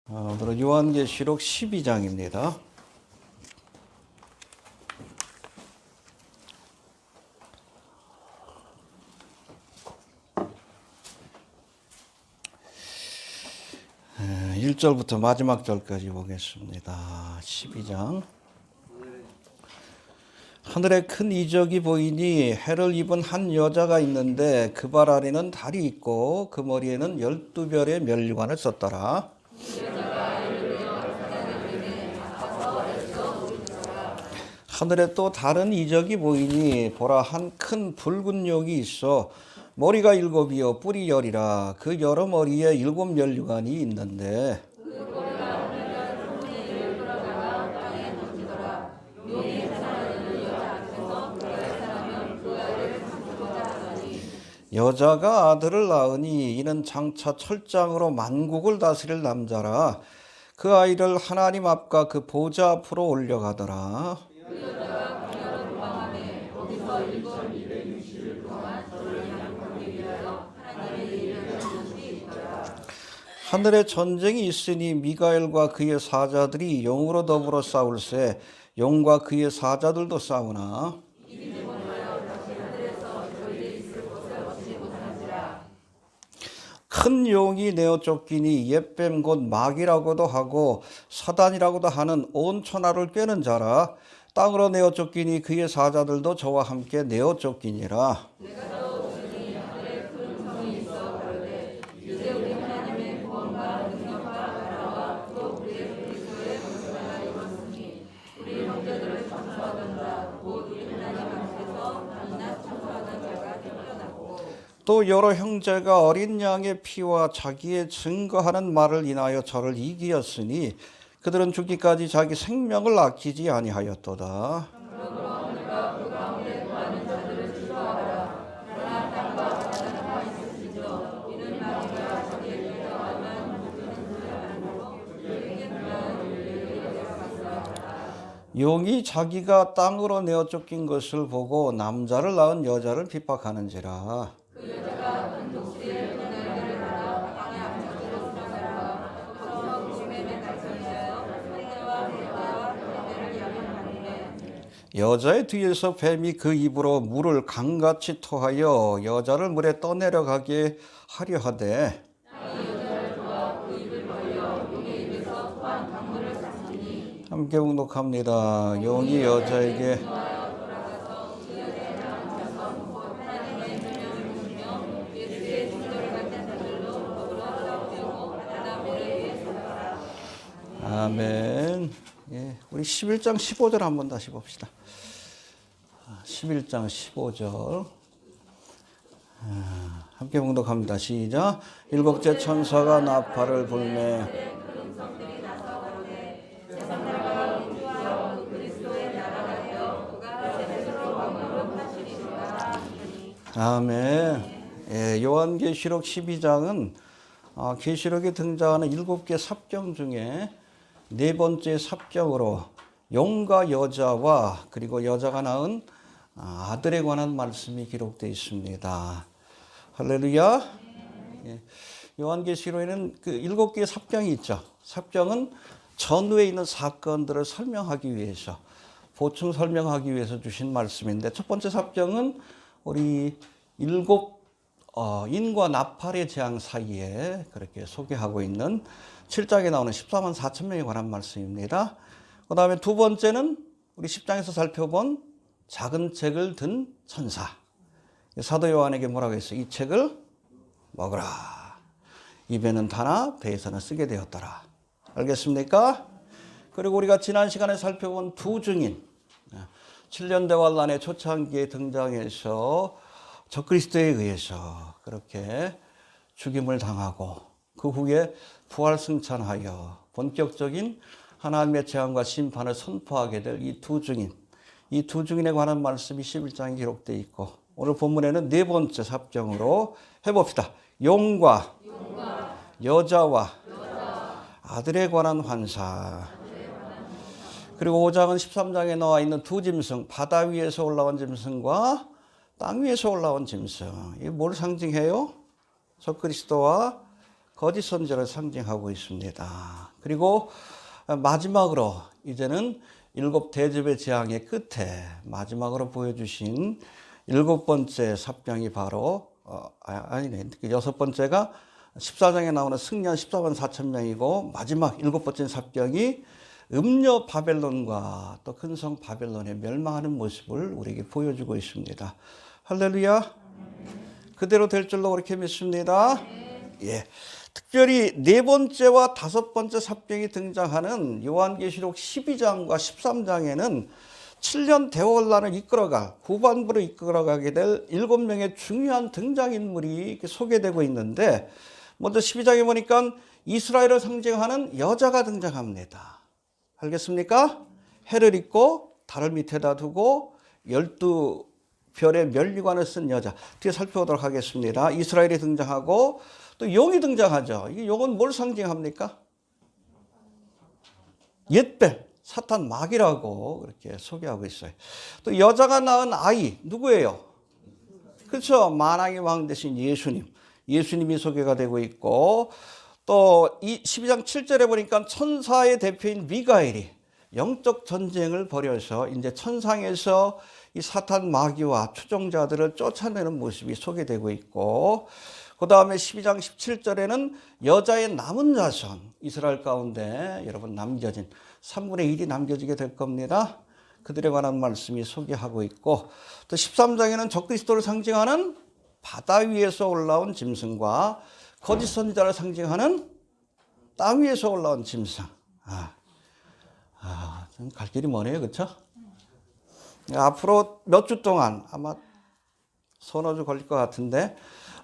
오늘은 요한계시록 12장입니다. 일 1절부터 마지막 절까지 보겠습니다. 12장. 하늘에 큰 이적이 보이니 해를 입은 한 여자가 있는데 그 발 아래는 달이 있고 그 머리에는 12별의 면류관을 썼더라. 하늘에 또 다른 이적이 보이니 보라, 한 큰 붉은 용이 있어 머리가 7이요 뿔이 10이라. 그 여러 머리에 7 면류관이 있는데 여자가 아들을 낳으니 이는 장차 철장으로 만국을 다스릴 남자라. 그 아이를 하나님 앞과 그 보좌 앞으로 올려가더라. 하늘에 전쟁이 있으니 미가엘과 그의 사자들이 용으로 더불어 싸울세. 용과 그의 사자들도 싸우나 큰 용이 내어 쫓기니 옛뱀 곧 마귀라고도 하고 사단이라고도 하는 온 천하를 꿰는 자라. 땅으로 내어 쫓기니 그의 사자들도 저와 함께 내어 쫓기니라. 또 여러 형제가 어린 양의 피와 자기의 증거하는 말을 인하여 저를 이기었으니 그들은 죽기까지 자기 생명을 아끼지 아니하였도다. 용이 자기가 땅으로 내어 쫓긴 것을 보고 남자를 낳은 여자를 핍박하는지라. 여자의 뒤에서 뱀이 그 입으로 물을 강같이 토하여 여자를 물에 떠내려가게 하려 하되 함께 봉독합니다. 용이 여자에게 아멘. 예, 우리 11장 15절 한번 다시 봅시다. 11장 15절 함께 봉독합니다. 시작. 일곱째 천사가 나팔을 불매 아멘. 예, 요한계시록 12장은 계시록에 등장하는 7개 삽경 중에 네 번째 삽경으로 용과 여자와 그리고 여자가 낳은 아들에 관한 말씀이 기록되어 있습니다. 할렐루야. 예. 요한계시록에는 그 7개의 삽경이 있죠. 삽경은 전후에 있는 사건들을 설명하기 위해서, 보충 설명하기 위해서 주신 말씀인데, 첫 번째 삽경은 우리 7 인과 나팔의 재앙 사이에 그렇게 소개하고 있는 7장에 나오는 14만 4천 명에 관한 말씀입니다. 그 다음에 두 번째는 우리 10장에서 살펴본 작은 책을 든 천사. 사도 요한에게 뭐라고 했어요? 이 책을 먹으라. 입에는 타나 배에서는 쓰게 되었더라. 알겠습니까? 그리고 우리가 지난 시간에 살펴본 두 증인, 7년 대환란의 초창기에 등장해서 적그리스도에 의해서 그렇게 죽임을 당하고 그 후에 부활승천하여 본격적인 하나님의 재앙과 심판을 선포하게 될 이 두 증인, 이 두 증인에 관한 말씀이 11장에 기록되어 있고, 오늘 본문에는 네 번째 삽경으로 해봅시다. 용과 여자와 아들에 관한 환사. 그리고 5장은 13장에 나와 있는 두 짐승, 바다 위에서 올라온 짐승과 땅 위에서 올라온 짐승. 이게 뭘 상징해요? 적그리스도와 거짓 선지자를 상징하고 있습니다. 그리고 마지막으로 이제는 일곱 대접의 재앙의 끝에 마지막으로 보여주신 일곱 번째 삽병이 바로 여섯 번째가 14장에 나오는 승리한 14만 4천 명이고 마지막 일곱 번째 삽병이 음녀 바벨론과 또 큰 성 바벨론의 멸망하는 모습을 우리에게 보여주고 있습니다. 할렐루야. 그대로 될 줄로 그렇게 믿습니다. 예. 특별히 네 번째와 다섯 번째 삽병이 등장하는 요한계시록 12장과 13장에는 7년 대환란을 이끌어갈 후반부로 이끌어가게 될 7명의 중요한 등장인물이 소개되고 있는데 먼저 12장에 보니까 이스라엘을 상징하는 여자가 등장합니다. 알겠습니까? 해를 입고 달을 밑에다 두고 12별의 면류관을 쓴 여자. 뒤에 살펴보도록 하겠습니다. 이스라엘이 등장하고 또 용이 등장하죠. 이 용은 뭘 상징합니까? 옛벨, 사탄 마귀라고 그렇게 소개하고 있어요. 또 여자가 낳은 아이 누구예요? 그렇죠. 만왕의 왕 대신 예수님. 예수님이 소개가 되고 있고 또 이 12장 7절에 보니까 천사의 대표인 미가엘이 영적 전쟁을 벌여서 이제 천상에서 이 사탄 마귀와 추종자들을 쫓아내는 모습이 소개되고 있고 그 다음에 12장 17절에는 여자의 남은 자손 이스라엘 가운데 여러분 남겨진 3분의 1이 남겨지게 될 겁니다. 그들에 관한 말씀이 소개하고 있고 또 13장에는 적그리스도를 상징하는 바다 위에서 올라온 짐승과 거짓 선지자를 상징하는 땅 위에서 올라온 짐승. 좀 갈 길이 머네요. 그렇죠? 앞으로 몇 주 동안 아마 서너 주 걸릴 것 같은데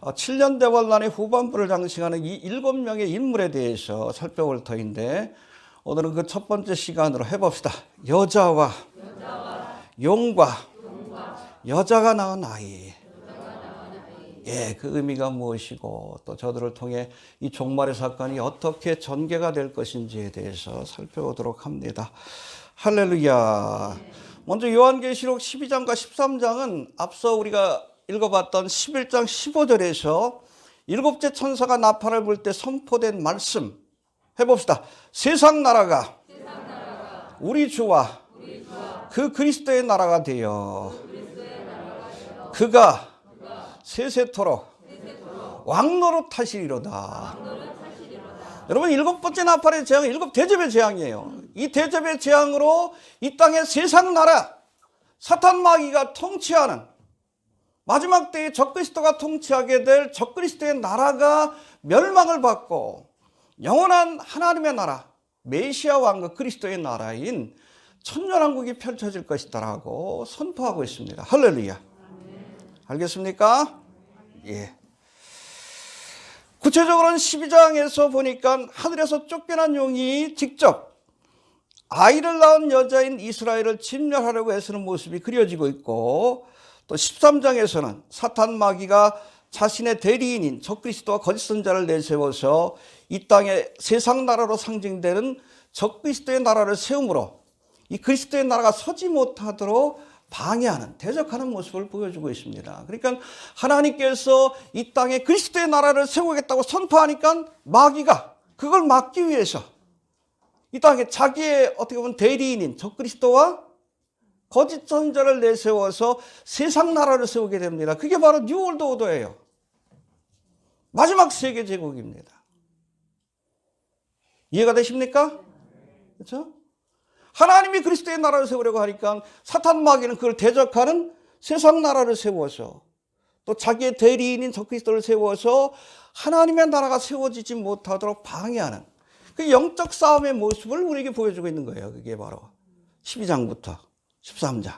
7년 대환란의 후반부를 장식하는 이 7명의 인물에 대해서 살펴볼 터인데 오늘은 그 첫 번째 시간으로 해봅시다. 여자와 용과 여자가 낳은 아이. 예, 그 의미가 무엇이고 또 저들을 통해 이 종말의 사건이 어떻게 전개가 될 것인지에 대해서 살펴보도록 합니다. 할렐루야. 먼저 요한계시록 12장과 13장은 앞서 우리가 읽어봤던 11장 15절에서 일곱째 천사가 나팔을 불 때 선포된 말씀 해봅시다. 세상 나라가 우리 주와 그 그리스도의 나라가 되어 그가 세세토록 왕노릇 하시리로다. 여러분 일곱 번째 나팔의 재앙은 일곱 대접의 재앙이에요. 이 대접의 재앙으로 이 땅의 세상 나라 사탄 마귀가 통치하는 마지막 때에 적그리스도가 통치하게 될 적그리스도의 나라가 멸망을 받고 영원한 하나님의 나라 메시아 왕국 그리스도의 나라인 천년왕국이 펼쳐질 것이다라고 선포하고 있습니다. 할렐루야. 알겠습니까? 예. 구체적으로는 12장에서 보니까 하늘에서 쫓겨난 용이 직접 아이를 낳은 여자인 이스라엘을 진멸하려고 애쓰는 모습이 그려지고 있고 또 13장에서는 사탄 마귀가 자신의 대리인인 적그리스도와 거짓 선지자를 내세워서 이 땅의 세상 나라로 상징되는 적그리스도의 나라를 세움으로 이 그리스도의 나라가 서지 못하도록 방해하는, 대적하는 모습을 보여주고 있습니다. 그러니까 하나님께서 이 땅에 그리스도의 나라를 세우겠다고 선포하니까 마귀가 그걸 막기 위해서 이 땅에 자기의 어떻게 보면 대리인인 적그리스도와 거짓 선지자를 내세워서 세상 나라를 세우게 됩니다. 그게 바로 뉴월드 오더예요. 마지막 세계 제국입니다. 이해가 되십니까? 그렇죠? 하나님이 그리스도의 나라를 세우려고 하니까 사탄 마귀는 그걸 대적하는 세상 나라를 세워서 또 자기의 대리인인 적그리스도를 세워서 하나님의 나라가 세워지지 못하도록 방해하는 그 영적 싸움의 모습을 우리에게 보여주고 있는 거예요. 그게 바로 12장부터 13장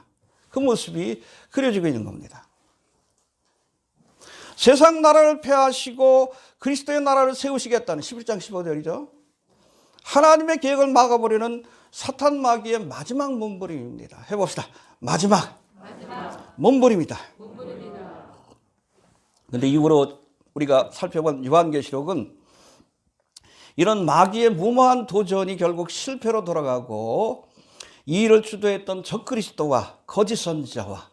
그 모습이 그려지고 있는 겁니다. 세상 나라를 폐하시고 그리스도의 나라를 세우시겠다는 11장 15절이죠. 하나님의 계획을 막아버리는 사탄 마귀의 마지막 몸부림입니다. 해봅시다. 마지막. 몸부림이다. 그런데 이후로 우리가 살펴본 요한계시록은 이런 마귀의 무모한 도전이 결국 실패로 돌아가고 이 일을 주도했던 적그리스도와 거짓 선지자와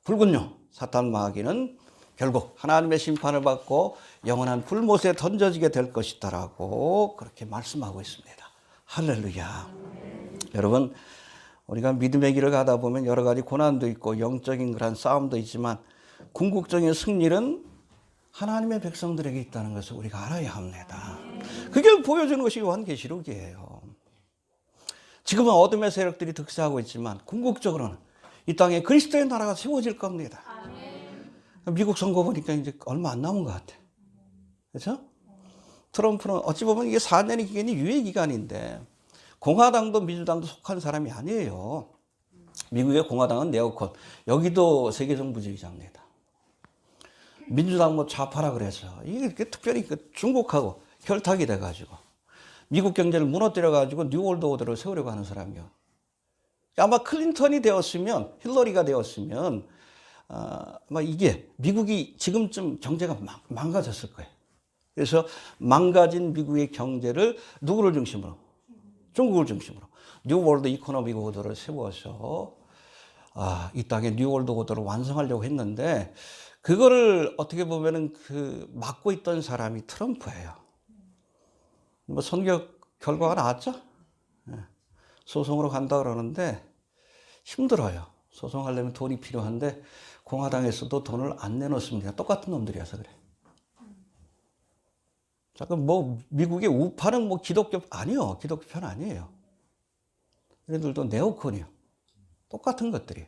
붉은 용 사탄 마귀는 결국 하나님의 심판을 받고 영원한 불못에 던져지게 될 것이다라고 그렇게 말씀하고 있습니다. 할렐루야. 여러분, 우리가 믿음의 길을 가다 보면 여러 가지 고난도 있고 영적인 그런 싸움도 있지만 궁극적인 승리는 하나님의 백성들에게 있다는 것을 우리가 알아야 합니다. 그게 보여주는 것이 요한계시록이에요. 지금은 어둠의 세력들이 득세하고 있지만 궁극적으로는 이 땅에 그리스도의 나라가 세워질 겁니다. 미국 선거 보니까 이제 얼마 안 남은 것 같아. 그렇죠? 트럼프는 어찌 보면 이게 4년의 기간이 유예 기간인데 공화당도 민주당도 속한 사람이 아니에요. 미국의 공화당은 네오콘, 여기도 세계정부주의자입니다. 민주당 뭐 좌파라 그래서 이게 특별히 중국하고 혈탁이 돼가지고 미국 경제를 무너뜨려가지고 뉴월드 오더를 세우려고 하는 사람이요. 아마 클린턴이 되었으면, 힐러리가 되었으면 아마 이게 미국이 지금쯤 경제가 망가졌을 거예요. 그래서 망가진 미국의 경제를 누구를 중심으로? 중국을 중심으로 뉴월드 이코노믹 오더를 세워서 이 땅에 뉴월드 오더를 완성하려고 했는데 그거를 어떻게 보면은 막고 있던 사람이 트럼프예요. 뭐 선거 결과가 나왔죠? 소송으로 간다 그러는데 힘들어요. 소송하려면 돈이 필요한데 공화당에서도 돈을 안 내놓습니다. 똑같은 놈들이어서 그래. 잠깐 뭐 미국의 우파는 뭐 기독교 아니요, 기독교 편 아니에요. 얘네들도 네오콘이요. 똑같은 것들이.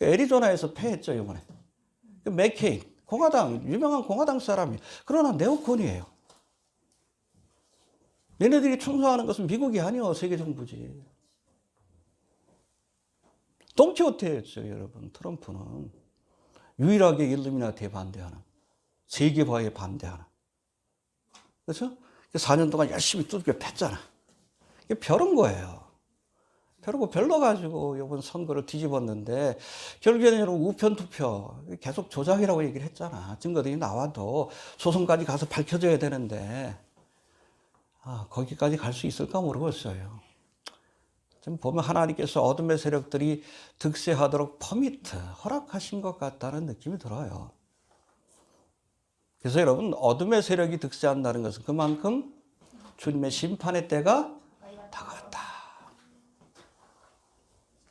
애리조나에서 패했죠 이번에. 맥케인 공화당 유명한 공화당 사람이 그러나 네오콘이에요. 얘네들이 충성하는 것은 미국이 아니요, 세계 정부지. 돈키호테였죠 여러분. 트럼프는 유일하게 일루미나티에 반대하는, 세계화에 반대하는. 그렇죠? 4년 동안 열심히 두들겨 팼잖아. 이게 별은 거예요. 별고 별러가지고 이번 선거를 뒤집었는데 결국에는 여러분 우편 투표 계속 조작이라고 얘기를 했잖아. 증거들이 나와도 소송까지 가서 밝혀져야 되는데 거기까지 갈 수 있을까 모르겠어요. 지금 보면 하나님께서 어둠의 세력들이 득세하도록 허락하신 것 같다는 느낌이 들어요. 그래서 여러분, 어둠의 세력이 득세한다는 것은 그만큼 주님의 심판의 때가 다가왔다.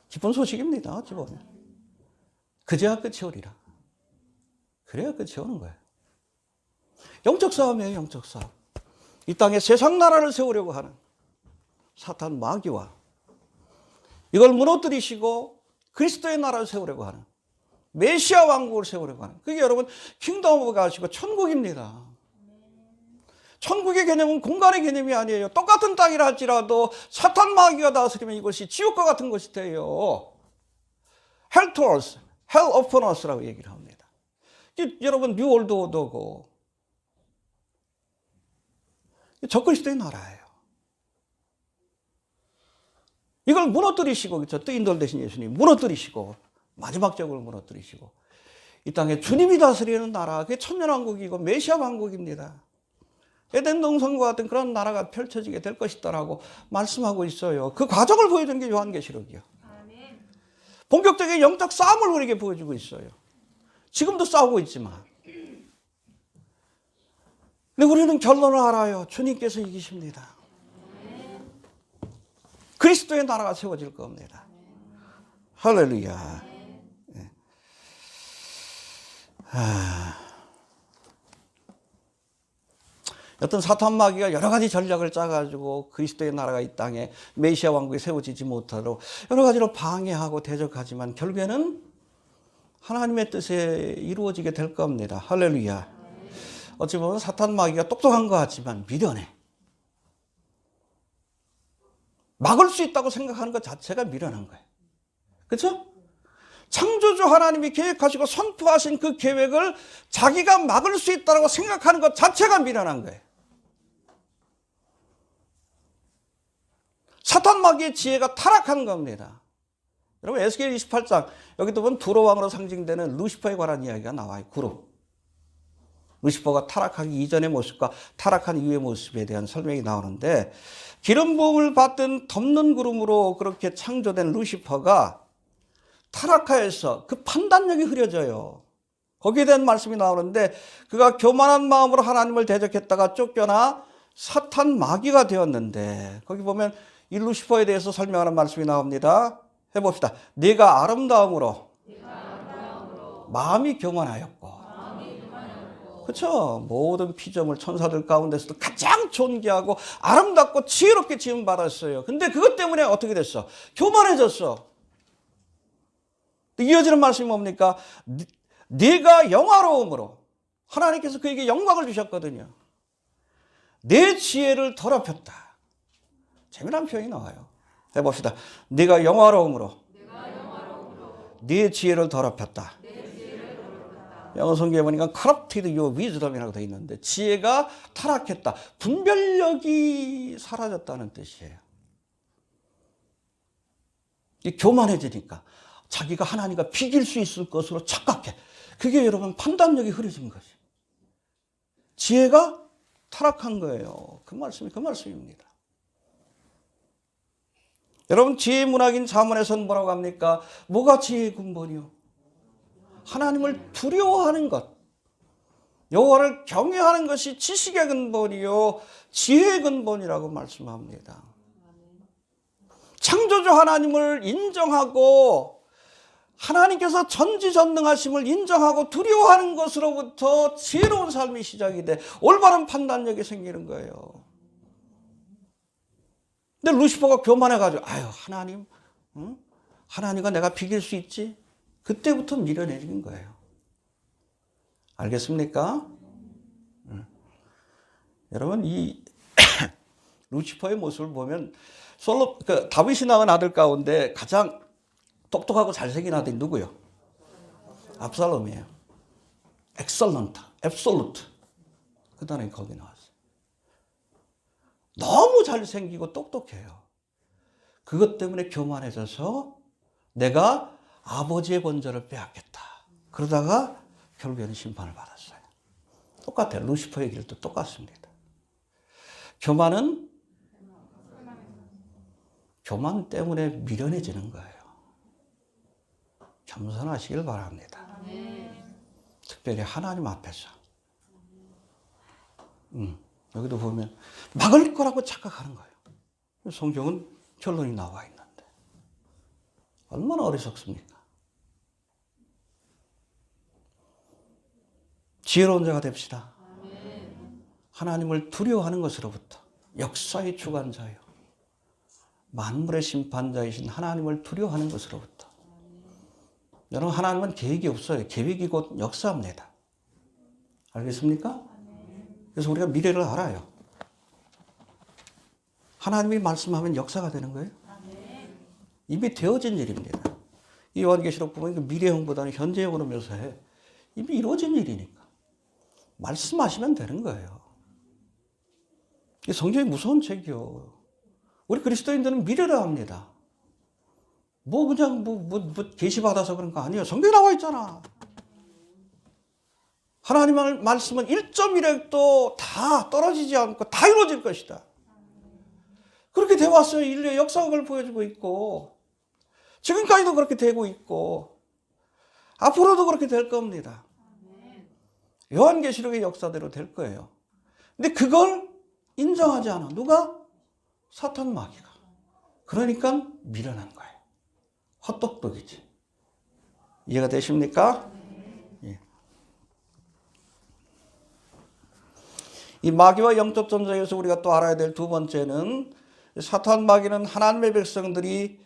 기쁜 소식입니다. 어찌 보면. 그제야 끝이 오리라. 그래야 끝이 오는 거예요. 영적 싸움이에요. 영적 싸움. 이 땅에 세상 나라를 세우려고 하는 사탄 마귀와 이걸 무너뜨리시고 그리스도의 나라를 세우려고 하는 메시아 왕국을 세우려고 하는, 그게 여러분 킹덤 오브 갓이고 천국입니다. 천국의 개념은 공간의 개념이 아니에요. 똑같은 땅이라 할지라도 사탄 마귀가 다스리면 이것이 지옥과 같은 것이 돼요. Hell to us, hell upon us라고 얘기를 합니다. 여러분 뉴월드 오더고 적그리스도의 나라예요. 이걸 무너뜨리시고, 그렇죠? 뜨인돌 대신 예수님 무너뜨리시고 마지막 적을 무너뜨리시고 이 땅에 주님이 다스리는 나라, 그게 천년왕국이고 메시아 왕국입니다. 에덴 동산과 같은 그런 나라가 펼쳐지게 될 것이다라고 말씀하고 있어요. 그 과정을 보여주는 게 요한계시록이요. 본격적인 영적 싸움을 우리에게 보여주고 있어요. 지금도 싸우고 있지만. 근데 우리는 결론을 알아요. 주님께서 이기십니다. 그리스도의 나라가 세워질 겁니다. 할렐루야. 네. 어떤 사탄 마귀가 여러 가지 전략을 짜가지고 그리스도의 나라가 이 땅에 메시아 왕국이 세워지지 못하도록 여러 가지로 방해하고 대적하지만 결국에는 하나님의 뜻에 이루어지게 될 겁니다. 할렐루야. 어찌 보면 사탄 마귀가 똑똑한 것 같지만 미련해. 막을 수 있다고 생각하는 것 자체가 미련한 거예요. 그렇죠? 창조주 하나님이 계획하시고 선포하신 그 계획을 자기가 막을 수 있다고 생각하는 것 자체가 미련한 거예요. 사탄 마귀의 지혜가 타락한 겁니다. 여러분 에스겔 28장 여기도 보면 두로왕으로 상징되는 루시퍼에 관한 이야기가 나와요. 구름. 루시퍼가 타락하기 이전의 모습과 타락한 이후의 모습에 대한 설명이 나오는데 기름 부음을 받던 덮는 구름으로 그렇게 창조된 루시퍼가 타락하여서 그 판단력이 흐려져요. 거기에 대한 말씀이 나오는데 그가 교만한 마음으로 하나님을 대적했다가 쫓겨나 사탄 마귀가 되었는데 거기 보면 이 루시퍼에 대해서 설명하는 말씀이 나옵니다. 해봅시다. 네가 아름다움으로 마음이 교만하였고. 그렇죠. 모든 피조물 천사들 가운데서도 가장 존귀하고 아름답고 지혜롭게 지음 받았어요. 근데 그것 때문에 어떻게 됐어? 교만해졌어. 이어지는 말씀이 뭡니까? 네가 영화로움으로 하나님께서 그에게 영광을 주셨거든요. 내 지혜를 더럽혔다. 재미난 표현이 나와요. 해봅시다. 네가 영화로움으로 네 지혜를 더럽혔다. 영어 성경에 보니까 corrupted your wisdom이라고 되어 있는데 지혜가 타락했다. 분별력이 사라졌다는 뜻이에요. 교만해지니까 자기가 하나님과 비길 수 있을 것으로 착각해. 그게 여러분 판단력이 흐려진 거지. 지혜가 타락한 거예요. 그 말씀입니다. 여러분 지혜 문학인 잠언에서는 뭐라고 합니까? 뭐가 지혜의 근본이요? 하나님을 두려워하는 것. 여호와를 경외하는 것이 지식의 근본이요 지혜의 근본이라고 말씀합니다. 창조주 하나님을 인정하고 하나님께서 전지전능하심을 인정하고 두려워하는 것으로부터 지혜로운 삶이 시작이 돼 올바른 판단력이 생기는 거예요. 근데 루시퍼가 교만해가지고 하나님, 하나님과 내가 비길 수 있지? 그때부터 밀어내리는 거예요. 알겠습니까? 여러분 이 루시퍼의 모습을 보면 다윗이 낳은 아들 가운데 가장 똑똑하고 잘생긴 아들이 누구요? 압살롬이에요. 엑설런트, 앱솔루트. 그 단어가 거기 나왔어요. 너무 잘생기고 똑똑해요. 그것 때문에 교만해져서 내가 아버지의 권좌를 빼앗겠다. 그러다가 결국에는 심판을 받았어요. 똑같아요. 루시퍼의 길도 똑같습니다. 교만은 교만 때문에 미련해지는 거예요. 겸손하시길 바랍니다. 특별히 하나님 앞에서. 여기도 보면 막을 거라고 착각하는 거예요. 성경은 결론이 나와 있는데 얼마나 어리석습니까? 지혜로운 자가 됩시다. 하나님을 두려워하는 것으로부터 역사의 주관자요 만물의 심판자이신 하나님을 두려워하는 것으로부터. 여러분 하나님은 계획이 없어요. 계획이 곧 역사입니다. 알겠습니까? 그래서 우리가 미래를 알아요. 하나님이 말씀하면 역사가 되는 거예요. 이미 되어진 일입니다. 이 요한계시록 보면 미래형보다는 현재형으로 묘사해. 이미 이루어진 일이니까. 말씀하시면 되는 거예요. 이 성경이 무서운 책이요. 우리 그리스도인들은 미래를 합니다. 그냥 계시받아서 그런 거 아니에요. 성경에 나와 있잖아. 하나님의 말씀은 1.1핵도 다 떨어지지 않고 다 이루어질 것이다. 그렇게 되어 왔어요. 인류의 역사학을 보여주고 있고 지금까지도 그렇게 되고 있고 앞으로도 그렇게 될 겁니다. 요한계시록의 역사대로 될 거예요. 근데 그걸 인정하지 않아. 누가? 사탄 마귀가. 그러니까 미련한 거예요. 헛똑똑이지. 이해가 되십니까? 예. 이 마귀와 영적 전쟁에서 우리가 또 알아야 될 두 번째는 사탄 마귀는 하나님의 백성들이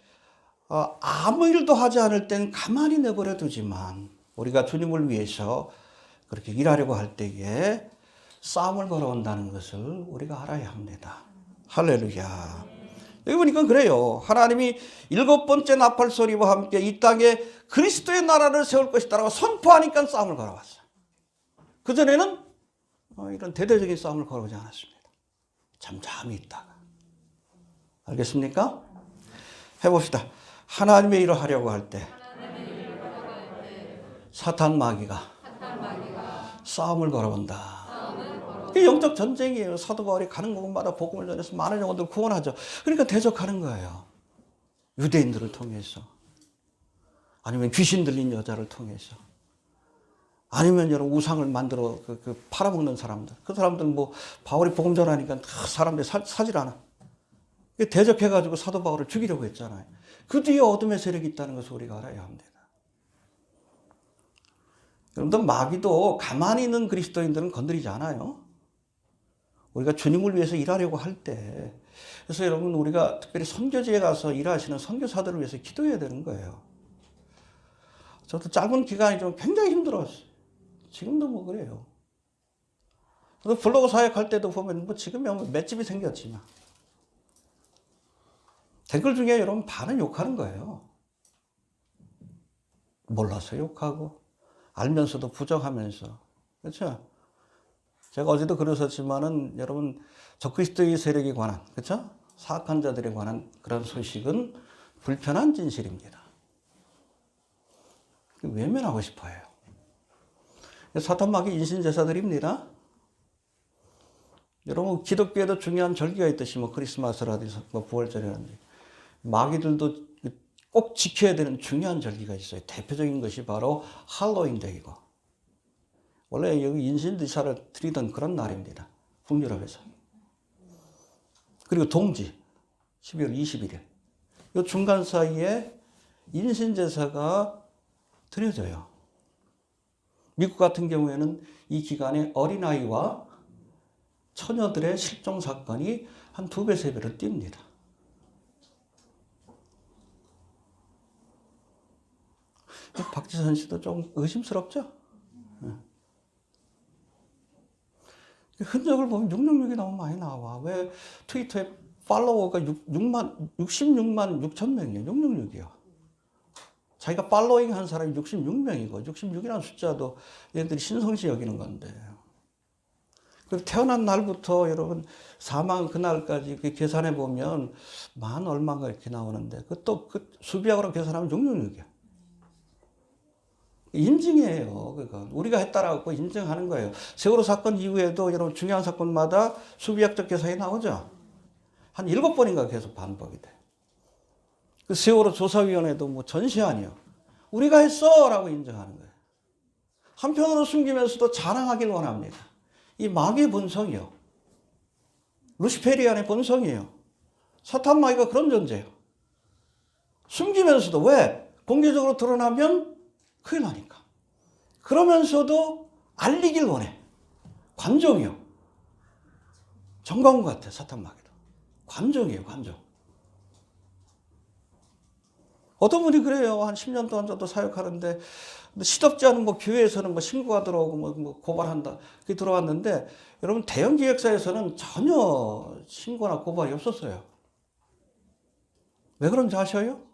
아무 일도 하지 않을 땐 가만히 내버려 두지만 우리가 주님을 위해서 그렇게 일하려고 할 때에 싸움을 걸어온다는 것을 우리가 알아야 합니다. 할렐루야. 여기 보니까 그래요. 하나님이 7번째 나팔 소리와 함께 이 땅에 그리스도의 나라를 세울 것이다라고 선포하니까 싸움을 걸어왔어요. 그전에는 이런 대대적인 싸움을 걸어오지 않았습니다. 잠잠히 있다가. 알겠습니까? 해봅시다. 하나님의 일을 하려고 할 때 사탄 마귀가 싸움을 걸어온다. 이게 영적 전쟁이에요. 사도 바울이 가는 곳마다 복음을 전해서 많은 영혼들을 구원하죠. 그러니까 대적하는 거예요. 유대인들을 통해서 아니면 귀신 들린 여자를 통해서 아니면 여러분 우상을 만들어 팔아먹는 사람들. 그 사람들 뭐 바울이 복음 전하니까 사람들이 사질 않아. 대적해가지고 사도 바울을 죽이려고 했잖아요. 그 뒤에 어둠의 세력이 있다는 것을 우리가 알아야 합니다. 여러분들 마귀도 가만히 있는 그리스도인들은 건드리지 않아요. 우리가 주님을 위해서 일하려고 할 때. 그래서 여러분 우리가 특별히 선교지에 가서 일하시는 선교사들을 위해서 기도해야 되는 거예요. 저도 짧은 기간이 좀 굉장히 힘들었어요. 지금도 뭐 그래요. 저도 블로그 사역할 때도 보면 뭐 지금이야 뭐 맷집이 생겼지만 댓글 중에 여러분 반은 욕하는 거예요. 몰라서 욕하고 알면서도 부정하면서. 그렇죠? 제가 어제도 그러셨지만은 여러분 적그리스도의 세력에 관한, 그렇죠? 사악한 자들에 관한 그런 소식은 불편한 진실입니다. 외면하고 싶어요. 사탄 마귀 인신제사들입니다. 여러분 기독교에도 중요한 절기가 있듯이 뭐 크리스마스라든지 뭐 부활절이라든지 마귀들도 꼭 지켜야 되는 중요한 절기가 있어요. 대표적인 것이 바로 할로윈데이고 원래 여기 인신제사를 드리던 그런 날입니다. 북유럽에서. 그리고 동지 12월 21일 이 중간 사이에 인신제사가 드려져요. 미국 같은 경우에는 이 기간에 어린아이와 처녀들의 실종 사건이 한 2배, 3배로 뜁니다. 박지선 씨도 좀 의심스럽죠? 흔적을 보면 666이 너무 많이 나와. 왜 트위터에 팔로워가 66만 6천 명이에요. 666이요. 자기가 팔로잉 한 사람이 66명이고 66이라는 숫자도 얘네들이 신성시 여기는 건데. 그리고 태어난 날부터 여러분 사망 그날까지 계산해 보면 만 얼마가 이렇게 나오는데 그 수비약으로 계산하면 666이야. 인증이에요. 그건 우리가 했다라고 인증하는 거예요. 세월호 사건 이후에도 여러분 중요한 사건마다 수비약적 계산이 나오죠. 한 7번인가 계속 반복이 돼. 그 세월호 조사위원회도 뭐 전시아니요. 우리가 했어라고 인정하는 거예요. 한편으로 숨기면서도 자랑하길 원합니다. 이 마귀의 본성이요. 루시페리안의 본성이에요. 사탄 마귀가 그런 존재예요. 숨기면서도 왜? 공개적으로 드러나면 큰일 나니까. 그러면서도 알리길 원해. 관종이요. 정광훈 같아, 사탄 마귀도. 관종이에요, 관종. 어떤 분이 그래요. 한 10년 동안 저도 사역하는데, 시덥지 않은 뭐 교회에서는 뭐 신고가 들어오고 뭐 고발한다. 그게 들어왔는데, 여러분 대형 기획사에서는 전혀 신고나 고발이 없었어요. 왜 그런지 아셔요?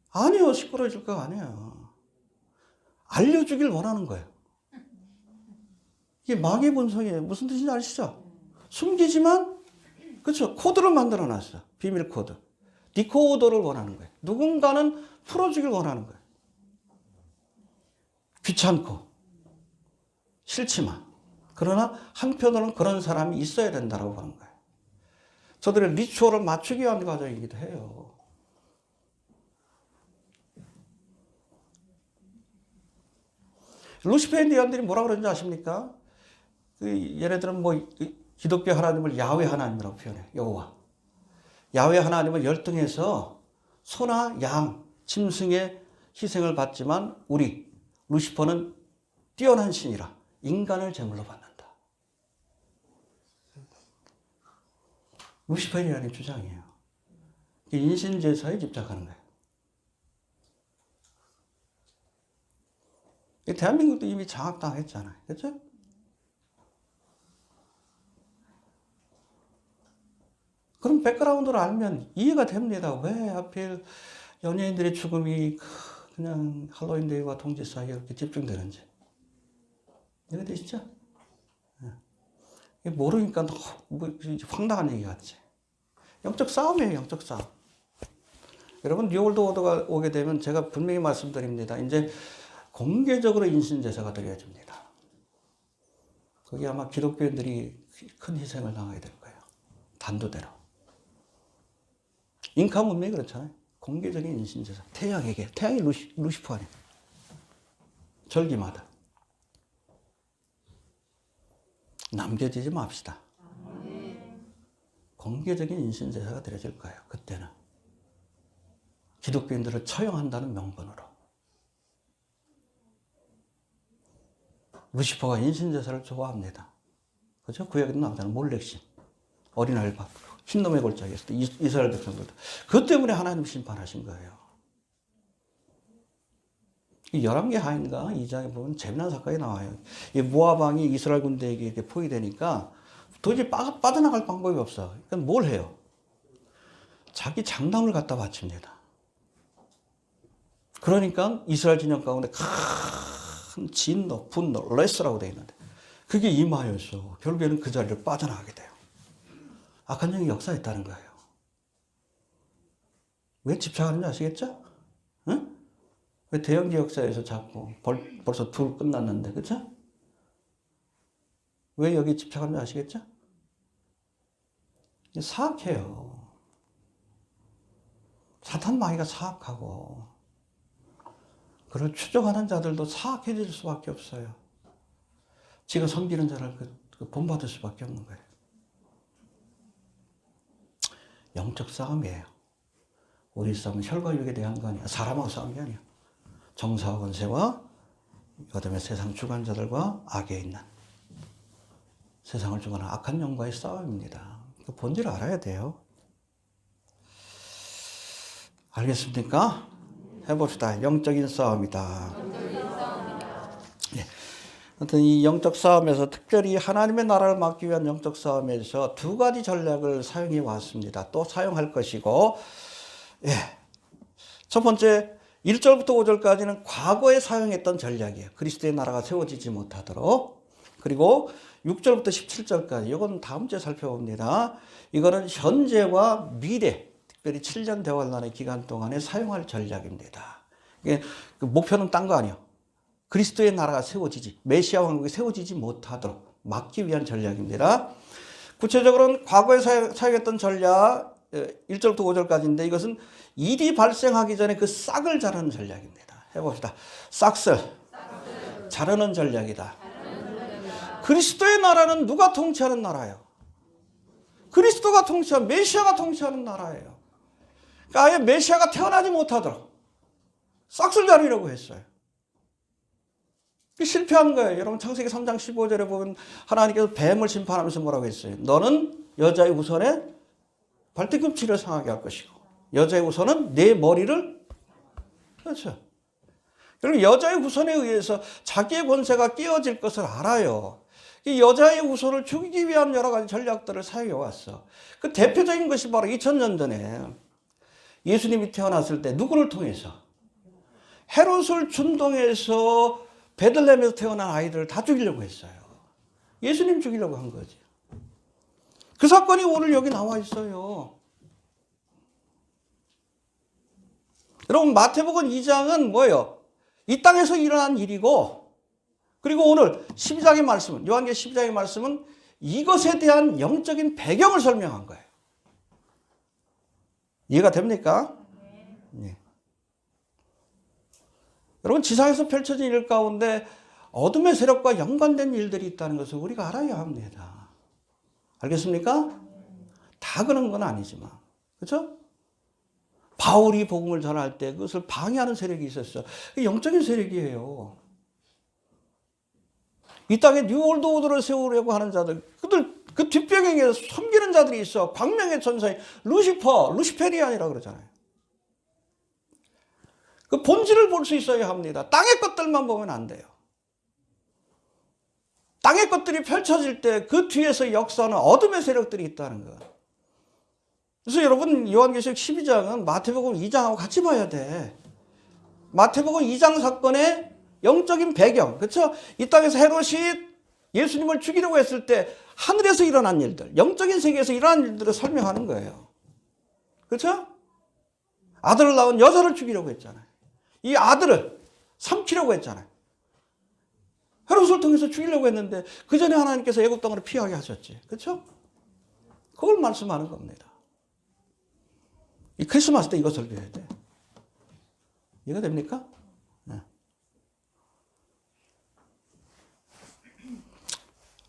아니요, 시끄러워질 거 아니에요. 알려주길 원하는 거예요. 이게 마귀의 본성이에요. 무슨 뜻인지 아시죠? 숨기지만, 그렇죠. 코드를 만들어 놨어요. 비밀 코드. 디코더를 원하는 거예요. 누군가는 풀어주길 원하는 거예요. 귀찮고, 싫지만. 그러나 한편으로는 그런 사람이 있어야 된다고 하는 거예요. 저들의 리추얼을 맞추기 위한 과정이기도 해요. 루시페리안들이 뭐라 그러는지 아십니까? 얘네들은 뭐 기독교 하나님을 야훼 하나님이라고 표현해요. 여호와. 야훼 하나님을 열등해서 소나 양, 짐승의 희생을 받지만 우리 루시퍼는 뛰어난 신이라 인간을 제물로 받는다. 루시페리안의 주장이에요. 인신제사에 집착하는 거예요. 대한민국도 이미 장악당했잖아요. 그렇죠? 그럼 백그라운드를 알면 이해가 됩니다. 왜 하필 연예인들의 죽음이 그냥 할로윈데이와 동지 사이에 이렇게 집중되는지. 이해되시죠? 모르니까 뭐 황당한 얘기 같지. 영적 싸움이에요. 영적 싸움. 여러분 뉴월드 오더가 오게 되면 제가 분명히 말씀드립니다. 이제 공개적으로 인신제사가 드려집니다. 거기 아마 기독교인들이 큰 희생을 당하게 될 거예요. 단도대로. 인카 문명이 그렇잖아요. 공개적인 인신제사. 태양에게. 태양이 루시퍼 아니에요. 절기마다. 남겨지지 맙시다. 공개적인 인신제사가 드려질 거예요. 그때는. 기독교인들을 처형한다는 명분으로. 루시퍼가 인신제사를 좋아합니다. 그죠? 구약에도 나오잖아요. 몰렉신. 어린아이를 받고 흰놈의 골짜기에서 이스라엘 백성들도. 그것 때문에 하나님 심판하신 거예요. 이 11개 하인가 2장에 보면 재미난 사건이 나와요. 이 모압 왕이 이스라엘 군대에게 이렇게 포위되니까 도저히 빠져나갈 방법이 없어. 그러니까 뭘 해요? 자기 장남을 갖다 바칩니다. 그러니까 이스라엘 진영 가운데 큰 진노, 분노, 레스라고 되어 있는데 그게 임하여서 결국에는 그 자리를 빠져나가게 돼요. 악한 영이 역사했다는 거예요. 왜 집착하는지 아시겠죠? 응? 왜 대형기 역사에서 자꾸 벌써 둘 끝났는데, 그쵸? 왜 여기 집착하는지 아시겠죠? 사악해요. 사탄 마귀가 사악하고 그를 추종하는 자들도 사악해질 수밖에 없어요. 지가 섬기는 자를 본받을 수밖에 없는 거예요. 영적 싸움이에요. 우리 싸움은 혈과 육에 대한 거 아니야. 사람하고 싸운 게 아니야. 정사와 권세와 그다음에 세상 주관자들과 악에 있는 세상을 주관하는 악한 영과의 싸움입니다. 그 본질을 알아야 돼요. 알겠습니까? 해봅시다. 영적인 싸움이다. 예. 아무튼 이 영적 싸움에서 특별히 하나님의 나라를 막기 위한 영적 싸움에서 두 가지 전략을 사용해 왔습니다. 또 사용할 것이고, 예. 첫 번째 1절부터 5절까지는 과거에 사용했던 전략이에요. 그리스도의 나라가 세워지지 못하도록. 그리고 6절부터 17절까지 이건 다음 주에 살펴봅니다. 이거는 현재와 미래, 특별히 7년 대환란의 기간 동안에 사용할 전략입니다. 이게 목표는 딴 거 아니에요. 그리스도의 나라가 세워지지, 메시아 왕국이 세워지지 못하도록 막기 위한 전략입니다. 구체적으로는 과거에 사용했던 전략 1절부터 5절까지인데 이것은 일이 발생하기 전에 그 싹을 자르는 전략입니다. 해봅시다. 싹을 자르는 전략이다. 그리스도의 나라는 누가 통치하는 나라예요? 그리스도가 통치하는, 메시아가 통치하는 나라예요. 그러니까 아예 메시아가 태어나지 못하도록 싹을 자르려고 했어요. 실패한 거예요. 여러분 창세기 3장 15절에 보면 하나님께서 뱀을 심판하면서 뭐라고 했어요? 너는 여자의 우선에 발뒤꿈치를 상하게 할 것이고 여자의 우선은 내 머리를, 그렇죠. 그리고 여자의 우선에 의해서 자기의 권세가 깨어질 것을 알아요. 이 여자의 우선을 죽이기 위한 여러 가지 전략들을 사용해 왔어. 그 대표적인 것이 바로 2000년 전에 예수님이 태어났을 때 누구를 통해서? 헤롯을 준동해서 베들레헴에서 태어난 아이들을 다 죽이려고 했어요. 예수님 죽이려고 한 거지. 그 사건이 오늘 여기 나와 있어요. 여러분 마태복음 2장은 뭐예요? 이 땅에서 일어난 일이고, 그리고 오늘 12장의 말씀은, 요한계시록 12장의 말씀은 이것에 대한 영적인 배경을 설명한 거예요. 이해가 됩니까? 네. 여러분 지상에서 펼쳐진 일 가운데 어둠의 세력과 연관된 일들이 있다는 것을 우리가 알아야 합니다. 알겠습니까? 다 그런 건 아니지만, 그렇죠? 바울이 복음을 전할 때 그것을 방해하는 세력이 있었어요. 영적인 세력이에요. 이 땅에 뉴월드 오더를 세우려고 하는 자들, 그 뒷배경에 섬기는 자들이 있어. 광명의 천사인 루시페리안이라고 그러잖아요. 그 본질을 볼 수 있어야 합니다. 땅의 것들만 보면 안 돼요. 땅의 것들이 펼쳐질 때 그 뒤에서 역사는 어둠의 세력들이 있다는 거. 그래서 여러분 요한계시록 12장은 마태복음 2장하고 같이 봐야 돼. 마태복음 2장 사건의 영적인 배경, 그렇죠? 이 땅에서 헤롯이 예수님을 죽이려고 했을 때 하늘에서 일어난 일들, 영적인 세계에서 일어난 일들을 설명하는 거예요. 그렇죠? 아들을 낳은 여자를 죽이려고 했잖아요. 이 아들을 삼키려고 했잖아요. 헤롯을 통해서 죽이려고 했는데 그 전에 하나님께서 애굽 땅으로 피하게 하셨지. 그렇죠? 그걸 말씀하는 겁니다. 이 크리스마스 때 이거 설교해야 돼. 이해가 됩니까? 네.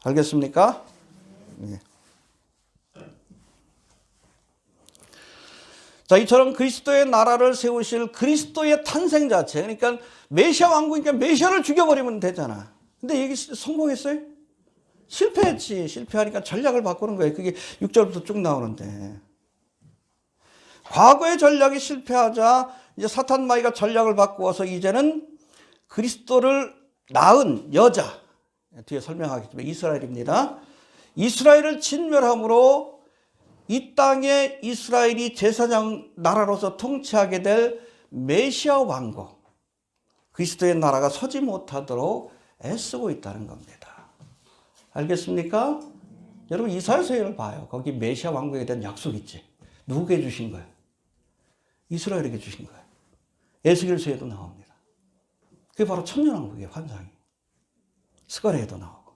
알겠습니까? 네. 자, 이처럼 그리스도의 나라를 세우실 그리스도의 탄생 자체, 그러니까 메시아 왕국이니까 메시아를 죽여버리면 되잖아. 근데 이게 성공했어요? 실패했지. 실패하니까 전략을 바꾸는 거예요. 그게 6절부터 쭉 나오는데. 과거의 전략이 실패하자 이제 사탄 마귀가 전략을 바꾸어서 이제는 그리스도를 낳은 여자, 뒤에 설명하겠지만 이스라엘입니다. 이스라엘을 진멸함으로 이 땅에 이스라엘이 제사장 나라로서 통치하게 될 메시아 왕국, 그리스도의 나라가 서지 못하도록 애쓰고 있다는 겁니다. 알겠습니까? 여러분 이사야서를 봐요. 거기 메시아 왕국에 대한 약속이 있지. 누구에게 주신 거예요? 이스라엘에게 주신 거예요. 에스겔서에도 나옵니다. 그게 바로 천년왕국의 환상이. 스가랴에도 나오고.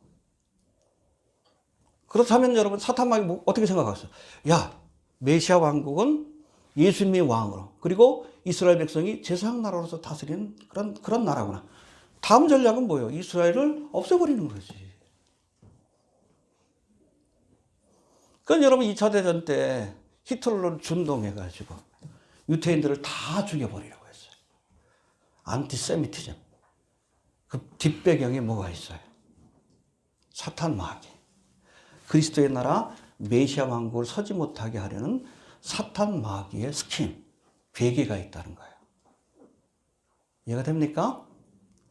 그렇다면 여러분 사탄마귀 어떻게 생각하세요? 야, 메시아 왕국은 예수님의 왕으로, 그리고 이스라엘 백성이 제사장 나라로서 다스리는 그런 나라구나. 다음 전략은 뭐예요? 이스라엘을 없애버리는 거지. 그건 여러분 2차 대전 때 히틀러를 준동해가지고 유태인들을 다 죽여버리려고 했어요. 안티세미티즘. 그 뒷배경에 뭐가 있어요? 사탄 마귀. 그리스도의 나라 메시아 왕국을 서지 못하게 하려는 사탄 마귀의 스킨, 괴계가 있다는 거예요. 이해가 됩니까?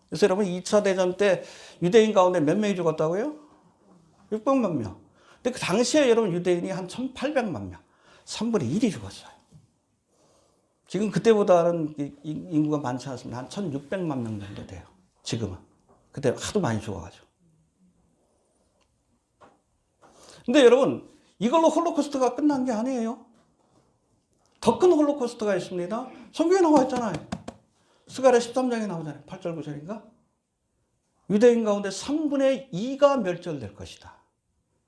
그래서 여러분 2차 대전 때 유대인 가운데 몇 명이 죽었다고요? 600만 명. 근데 그 당시에 여러분 유대인이 한 1800만 명. 3분의 1이 죽었어요. 지금 그때보다는 인구가 많지 않습니다. 한 1600만 명 정도 돼요. 지금은. 그때 하도 많이 죽어가지고. 근데 여러분, 이걸로 홀로코스트가 끝난 게 아니에요. 더 큰 홀로코스트가 있습니다. 성경에 나와 있잖아요. 스가랴 13장에 나오잖아요. 8절 9절인가? 유대인 가운데 3분의 2가 멸절될 것이다.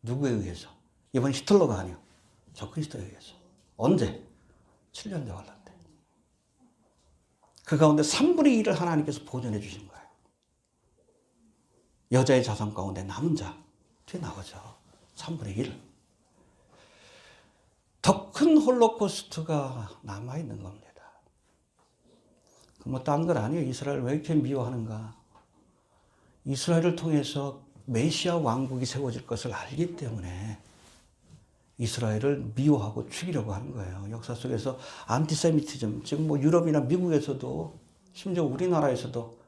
누구에 의해서? 이번 히틀러가 아니요. 적그리스도에 의해서. 언제? 7년 대환란 때. 그 가운데 3분의 1을 하나님께서 보존해 주신 거예요. 여자의 자손 가운데 남은 자 뒤에 나오죠. 3분의 1. 더 큰 홀로코스트가 남아있는 겁니다. 뭐 딴 건 아니에요. 이스라엘 왜 이렇게 미워하는가? 이스라엘을 통해서 메시아 왕국이 세워질 것을 알기 때문에 이스라엘을 미워하고 죽이려고 하는 거예요. 역사 속에서 안티세미티즘, 지금 뭐 유럽이나 미국에서도 심지어 우리나라에서도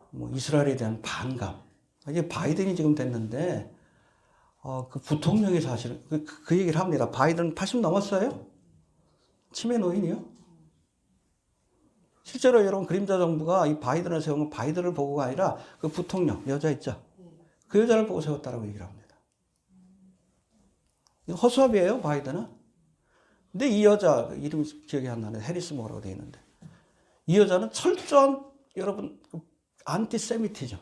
뭐 이스라엘에 대한 반감. 이게 바이든이 지금 됐는데 그 부통령이 사실은 그 얘기를 합니다. 바이든 80 넘었어요? 치매 노인이요? 실제로 여러분 그림자 정부가 이 바이든을 세운 건 바이든을 보고가 아니라 그 부통령 여자 있죠? 그 여자를 보고 세웠다라고 얘기를 합니다. 이거 허수아비예요, 바이든은. 근데 이 여자 이름이 기억이 안 나네. 해리스 뭐라고 되어 있는데 이 여자는 철저한 여러분 안티세미티즘,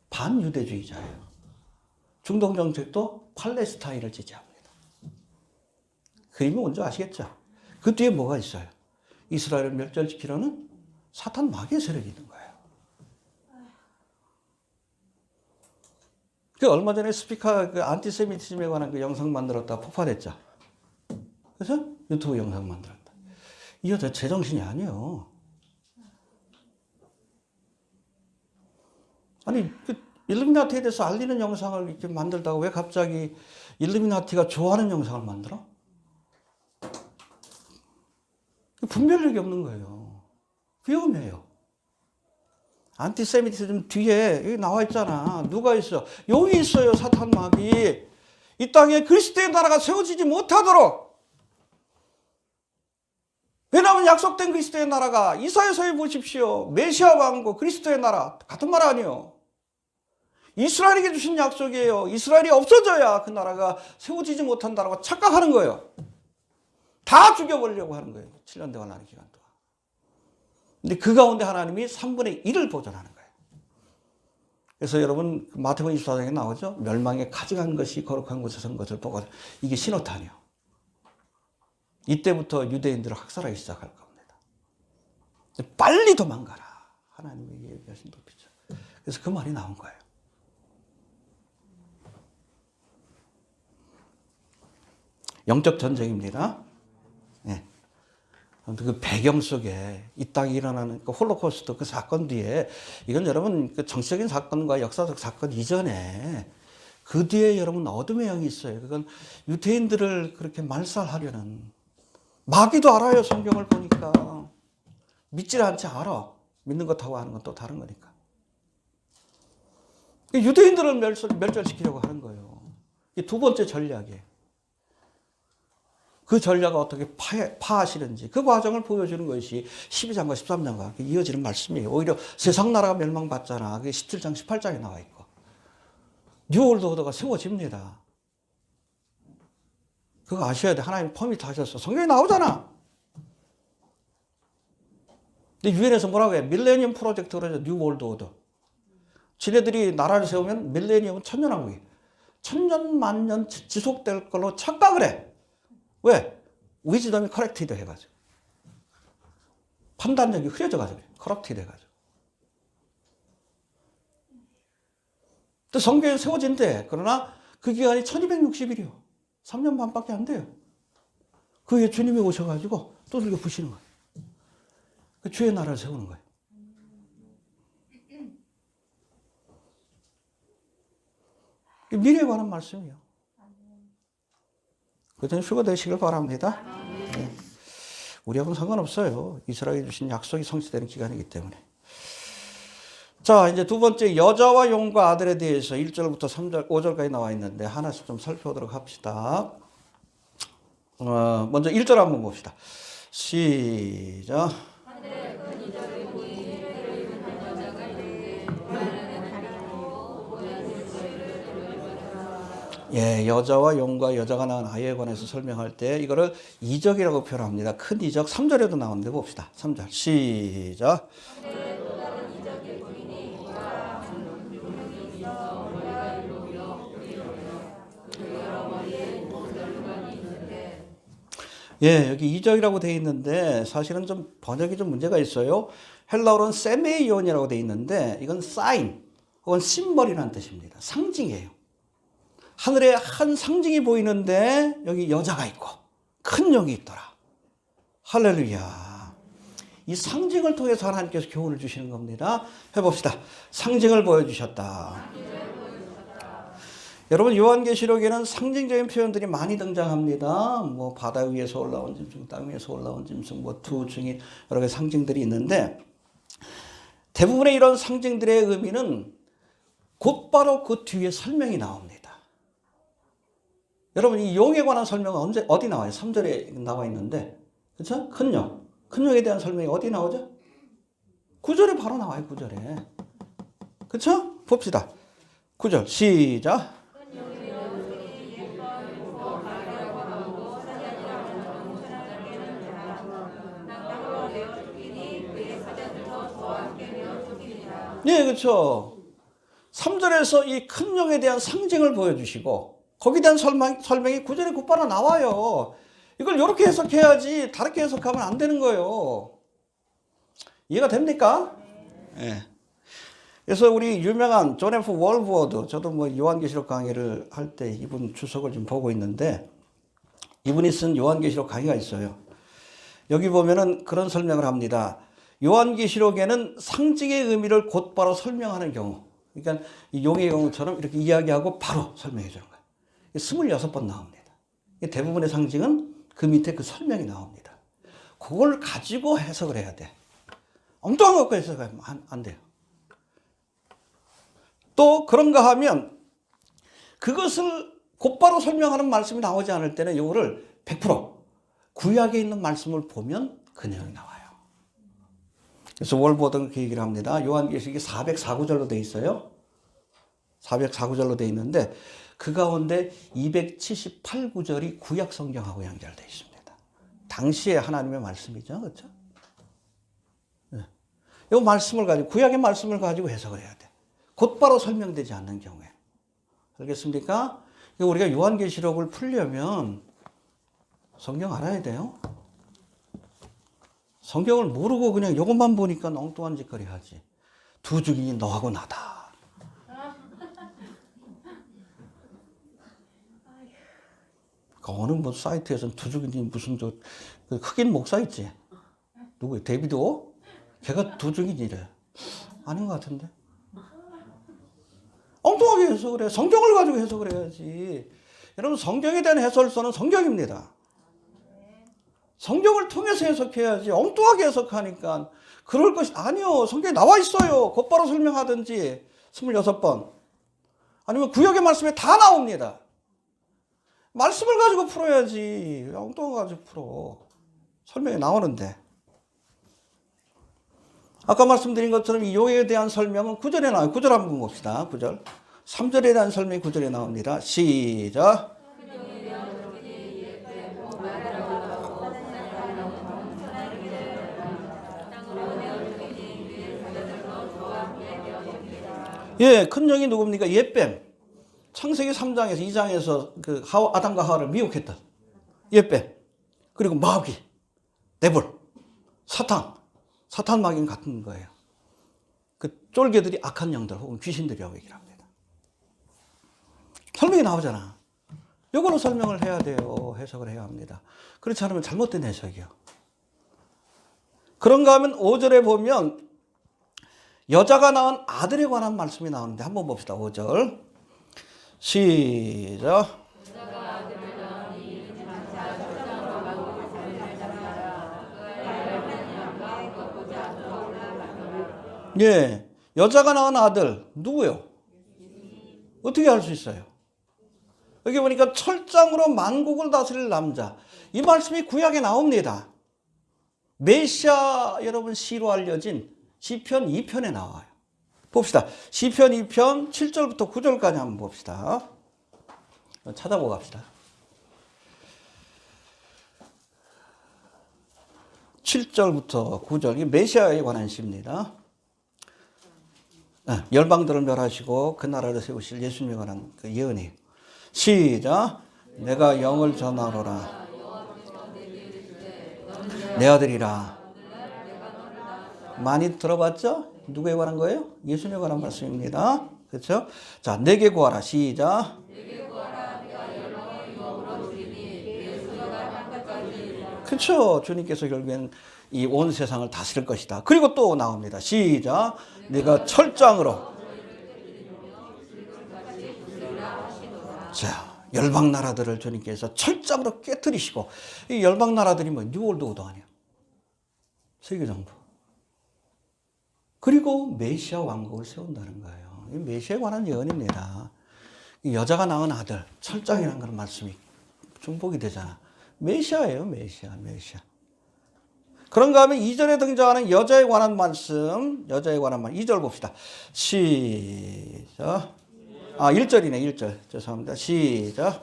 반유대주의자예요. 중동 정책도 팔레스타인을 지지합니다. 그림이 뭔지 아시겠죠? 그 뒤에 뭐가 있어요? 이스라엘을 멸절시키려는 사탄 마귀의 세력이 있는 거예요. 그 얼마 전에 스피커 그 안티세미티즘에 관한 그 영상 만들었다가 폭발했죠. 그래서 유튜브 영상 만들었다. 이 여자 제정신이 아니에요. 아니 그 일루미나티에 대해서 알리는 영상을 이렇게 만들다가 왜 갑자기 일루미나티가 좋아하는 영상을 만들어? 분별력이 없는 거예요. 위험해요. 안티세미티즘 뒤에 여기 나와 있잖아. 누가 있어? 여기 있어요. 사탄 마귀. 이 땅에 그리스도의 나라가 세워지지 못하도록. 왜냐하면 약속된 그리스도의 나라가 이사야서에 보십시오. 메시아 왕국 그리스도의 나라 같은 말 아니에요. 이스라엘에게 주신 약속이에요. 이스라엘이 없어져야 그 나라가 세워지지 못한다라고 착각하는 거예요. 다 죽여버리려고 하는 거예요. 7년 대환란의 기간 동안. 근데 그 가운데 하나님이 3분의 1을 보존하는 거예요. 그래서 여러분 마태복음 24장에 나오죠. 멸망에 가증한 것이 거룩한 곳에 선 것을 보고 이게 신호탄이요. 이때부터 유대인들을 학살하기 시작할 겁니다. 빨리 도망가라. 하나님이 얘기하신 높이죠. 그래서 그 말이 나온 거예요. 영적 전쟁입니다. 예. 그 배경 속에 이 땅에 일어나는 그 홀로코스트 그 사건 뒤에 이건 여러분 그 정치적인 사건과 역사적 사건 이전에 그 뒤에 여러분 어둠의 영이 있어요. 그건 유대인들을 그렇게 말살하려는 마귀도 알아요. 성경을 보니까 믿질 않지 알아. 믿는 것하고 하는 건 또 다른 거니까. 유대인들을 멸절시키려고 하는 거예요. 이게 두 번째 전략이에요. 그 전략을 어떻게 파하시는지 그 과정을 보여주는 것이 12장과 13장과 이어지는 말씀이에요. 오히려 세상 나라가 멸망받잖아. 그게 17장, 18장에 나와 있고. 뉴월드 오더가 세워집니다. 그거 아셔야 돼. 하나님 퍼미트 하셨어. 성경에 나오잖아. 근데 유엔에서 뭐라고 해? 밀레니엄 프로젝트로 해서 뉴월드 오더. 지네들이 나라를 세우면 밀레니엄은 천년왕국이에요. 천년 만년 지속될 걸로 착각을 해. 왜? 위즈덤이 커렉티드 해가지고. 판단력이 흐려져가지고 커렉티드 해가지고. 또 성경에 세워진대. 그러나 그 기간이 1260일이요. 3년 반밖에 안 돼요. 그 후에 주님이 오셔가지고 두들겨 부시는 거예요. 그 주의 나라를 세우는 거예요. 미래에 관한 말씀이에요. 그때는 휴가 되시길 바랍니다. 네. 우리하고는 상관없어요. 이스라엘이 주신 약속이 성취되는 기간이기 때문에. 자, 이제 두 번째 여자와 용과 아들에 대해서 1절부터 3절, 5절까지 나와 있는데 하나씩 좀 살펴보도록 합시다. 먼저 1절 한번 봅시다. 시작. 예, 여자와 용과 여자가 낳은 아이에 관해서 설명할 때 이거를 이적이라고 표현합니다. 큰 이적 3절에도 나오는데 봅시다. 3절 시작. 예, 여기 이적이라고 되어 있는데 사실은 좀 번역이 좀 문제가 있어요. 헬라어로는 세메이온이라고 되어 있는데 이건 사인 혹은 심벌이라는 뜻입니다. 상징이에요. 하늘에 한 상징이 보이는데 여기 여자가 있고 큰 영이 있더라. 할렐루야. 이 상징을 통해서 하나님께서 교훈을 주시는 겁니다. 해봅시다. 상징을 보여주셨다. 여러분 요한계시록에는 상징적인 표현들이 많이 등장합니다. 뭐 바다 위에서 올라온 짐승, 땅 위에서 올라온 짐승, 뭐 두 증인 여러 가지 상징들이 있는데 대부분의 이런 상징들의 의미는 곧바로 그 뒤에 설명이 나옵니다. 여러분 이 용에 관한 설명은 어디 나와요? 3절에 나와 있는데 그렇죠? 큰 용. 큰 용에 대한 설명이 어디 나오죠? 9절에 바로 나와요. 9절에. 그렇죠? 봅시다. 9절 시작. 네, 그렇죠. 3절에서 이 큰 용에 대한 상징을 보여주시고 거기에 대한 설명이 9절에 곧바로 나와요. 이걸 이렇게 해석해야지 다르게 해석하면 안 되는 거예요. 이해가 됩니까? 네. 그래서 우리 유명한 존 F 월브워드, 저도 뭐 요한계시록 강의를 할 때 이분 주석을 좀 보고 있는데 이분이 쓴 요한계시록 강의가 있어요. 여기 보면은 그런 설명을 합니다. 요한계시록에는 상징의 의미를 곧바로 설명하는 경우, 그러니까 이 용의 경우처럼 이렇게 이야기하고 바로 설명해 주는 거예요. 26번 나옵니다. 대부분의 상징은 그 밑에 그 설명이 나옵니다. 그걸 가지고 해석을 해야 돼. 엉뚱한 거 갖고 해석하면 안 돼요. 또 그런가 하면 그것을 곧바로 설명하는 말씀이 나오지 않을 때는 이거를 100% 구약에 있는 말씀을 보면 그 내용이 나와요. 그래서 월버드는 그 얘기를 합니다. 요한계시록이 404구절로 되어 있어요. 404구절로 되어 있는데 그 가운데 278구절이 구약 성경하고 연결되어 있습니다. 당시에 하나님의 말씀이죠. 그렇죠? 네. 이 말씀을 가지고 구약의 말씀을 가지고 해석을 해야 돼. 곧바로 설명되지 않는 경우에. 알겠습니까? 우리가 요한계시록을 풀려면 성경 알아야 돼요. 성경을 모르고 그냥 이것만 보니까 엉뚱한 짓거리 하지. 두 증인이 너하고 나다. 어느 뭐 사이트에서는 두죽이니 무슨 그 흑인 목사 있지? 누구야? 데비도? 걔가 두죽이니래. 아닌 것 같은데? 엉뚱하게 해석을 해. 성경을 가지고 해석을 해야지. 여러분, 성경에 대한 해설서는 성경입니다. 성경을 통해서 해석해야지. 엉뚱하게 해석하니까 그럴 것이 아니요. 성경에 나와 있어요. 곧바로 설명하든지 26번. 아니면 구약의 말씀에 다 나옵니다. 말씀을 가지고 풀어야지. 엉뚱한 거 가지고 풀어. 설명이 나오는데. 아까 말씀드린 것처럼 이 용에 대한 설명은 9절에 나와요. 9절 한번 봅시다. 9절. 3절에 대한 설명이 9절에 나옵니다. 시작. 예, 큰 영이 누굽니까? 옓뱀. 창세기 3장에서 2장에서 그 아담과 하와를 미혹했던 옓뱀. 그리고 마귀, 데볼, 사탄 마귀는 같은 거예요. 그 쫄개들이 악한 영들 혹은 귀신들이라고 얘기를 합니다. 설명이 나오잖아. 이걸로 설명을 해야 돼요. 해석을 해야 합니다. 그렇지 않으면 잘못된 해석이요. 그런가 하면 5절에 보면 여자가 낳은 아들에 관한 말씀이 나오는데 한번 봅시다. 5절. 시작. 예, 여자가 낳은 아들 누구요? 어떻게 알 수 있어요? 여기 보니까 철장으로 만국을 다스릴 남자. 이 말씀이 구약에 나옵니다. 메시아 여러분 시로 알려진 시편 2편에 나와요. 봅시다. 시편 2편 7절부터 9절까지 한번 봅시다. 찾아보고 갑시다. 7절부터 9절. 이 메시아에 관한 시입니다. 열방들을 멸하시고 그 나라를 세우실 예수님에 관한 그 예언이. 시작. 내가 영을 전하노라. 내 아들이라. 많이 들어봤죠? 누구에 관한 거예요? 예수님에 관한 말씀입니다. 그렇죠? 자, 내게 구하라. 시작. 그렇죠. 주님께서 결국엔 이 온 세상을 다스릴 것이다. 그리고 또 나옵니다. 시작. 내가 철장으로. 자, 열방 나라들을 주님께서 철장으로 깨뜨리시고, 이 열방 나라들이 뭐 뉴월드 오더 아니야. 세계정부. 그리고 메시아 왕국을 세운다는 거예요. 이 메시아에 관한 예언입니다. 이 여자가 낳은 아들, 철장이라는 그런 말씀이 중복이 되잖아. 메시아예요, 메시아. 그런가 하면 2절에 등장하는 여자에 관한 말씀, 2절 봅시다. 시작. 1절이네, 1절. 죄송합니다. 시작.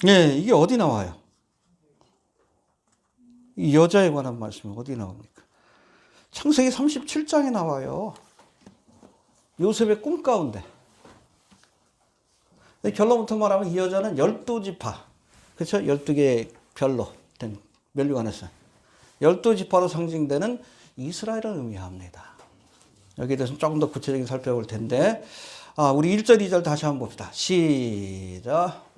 네, 이게 어디 나와요? 이 여자에 관한 말씀이 어디 나옵니까? 창세기 37장에 나와요. 요셉의 꿈 가운데. 결론부터 말하면 이 여자는 12지파, 그렇죠? 12개의 별로 된 멸류관에서 12지파로 상징되는 이스라엘을 의미합니다. 여기에 대해서는 조금 더 구체적인 살펴볼 텐데, 우리 1절, 2절 다시 한번 봅시다. 시작.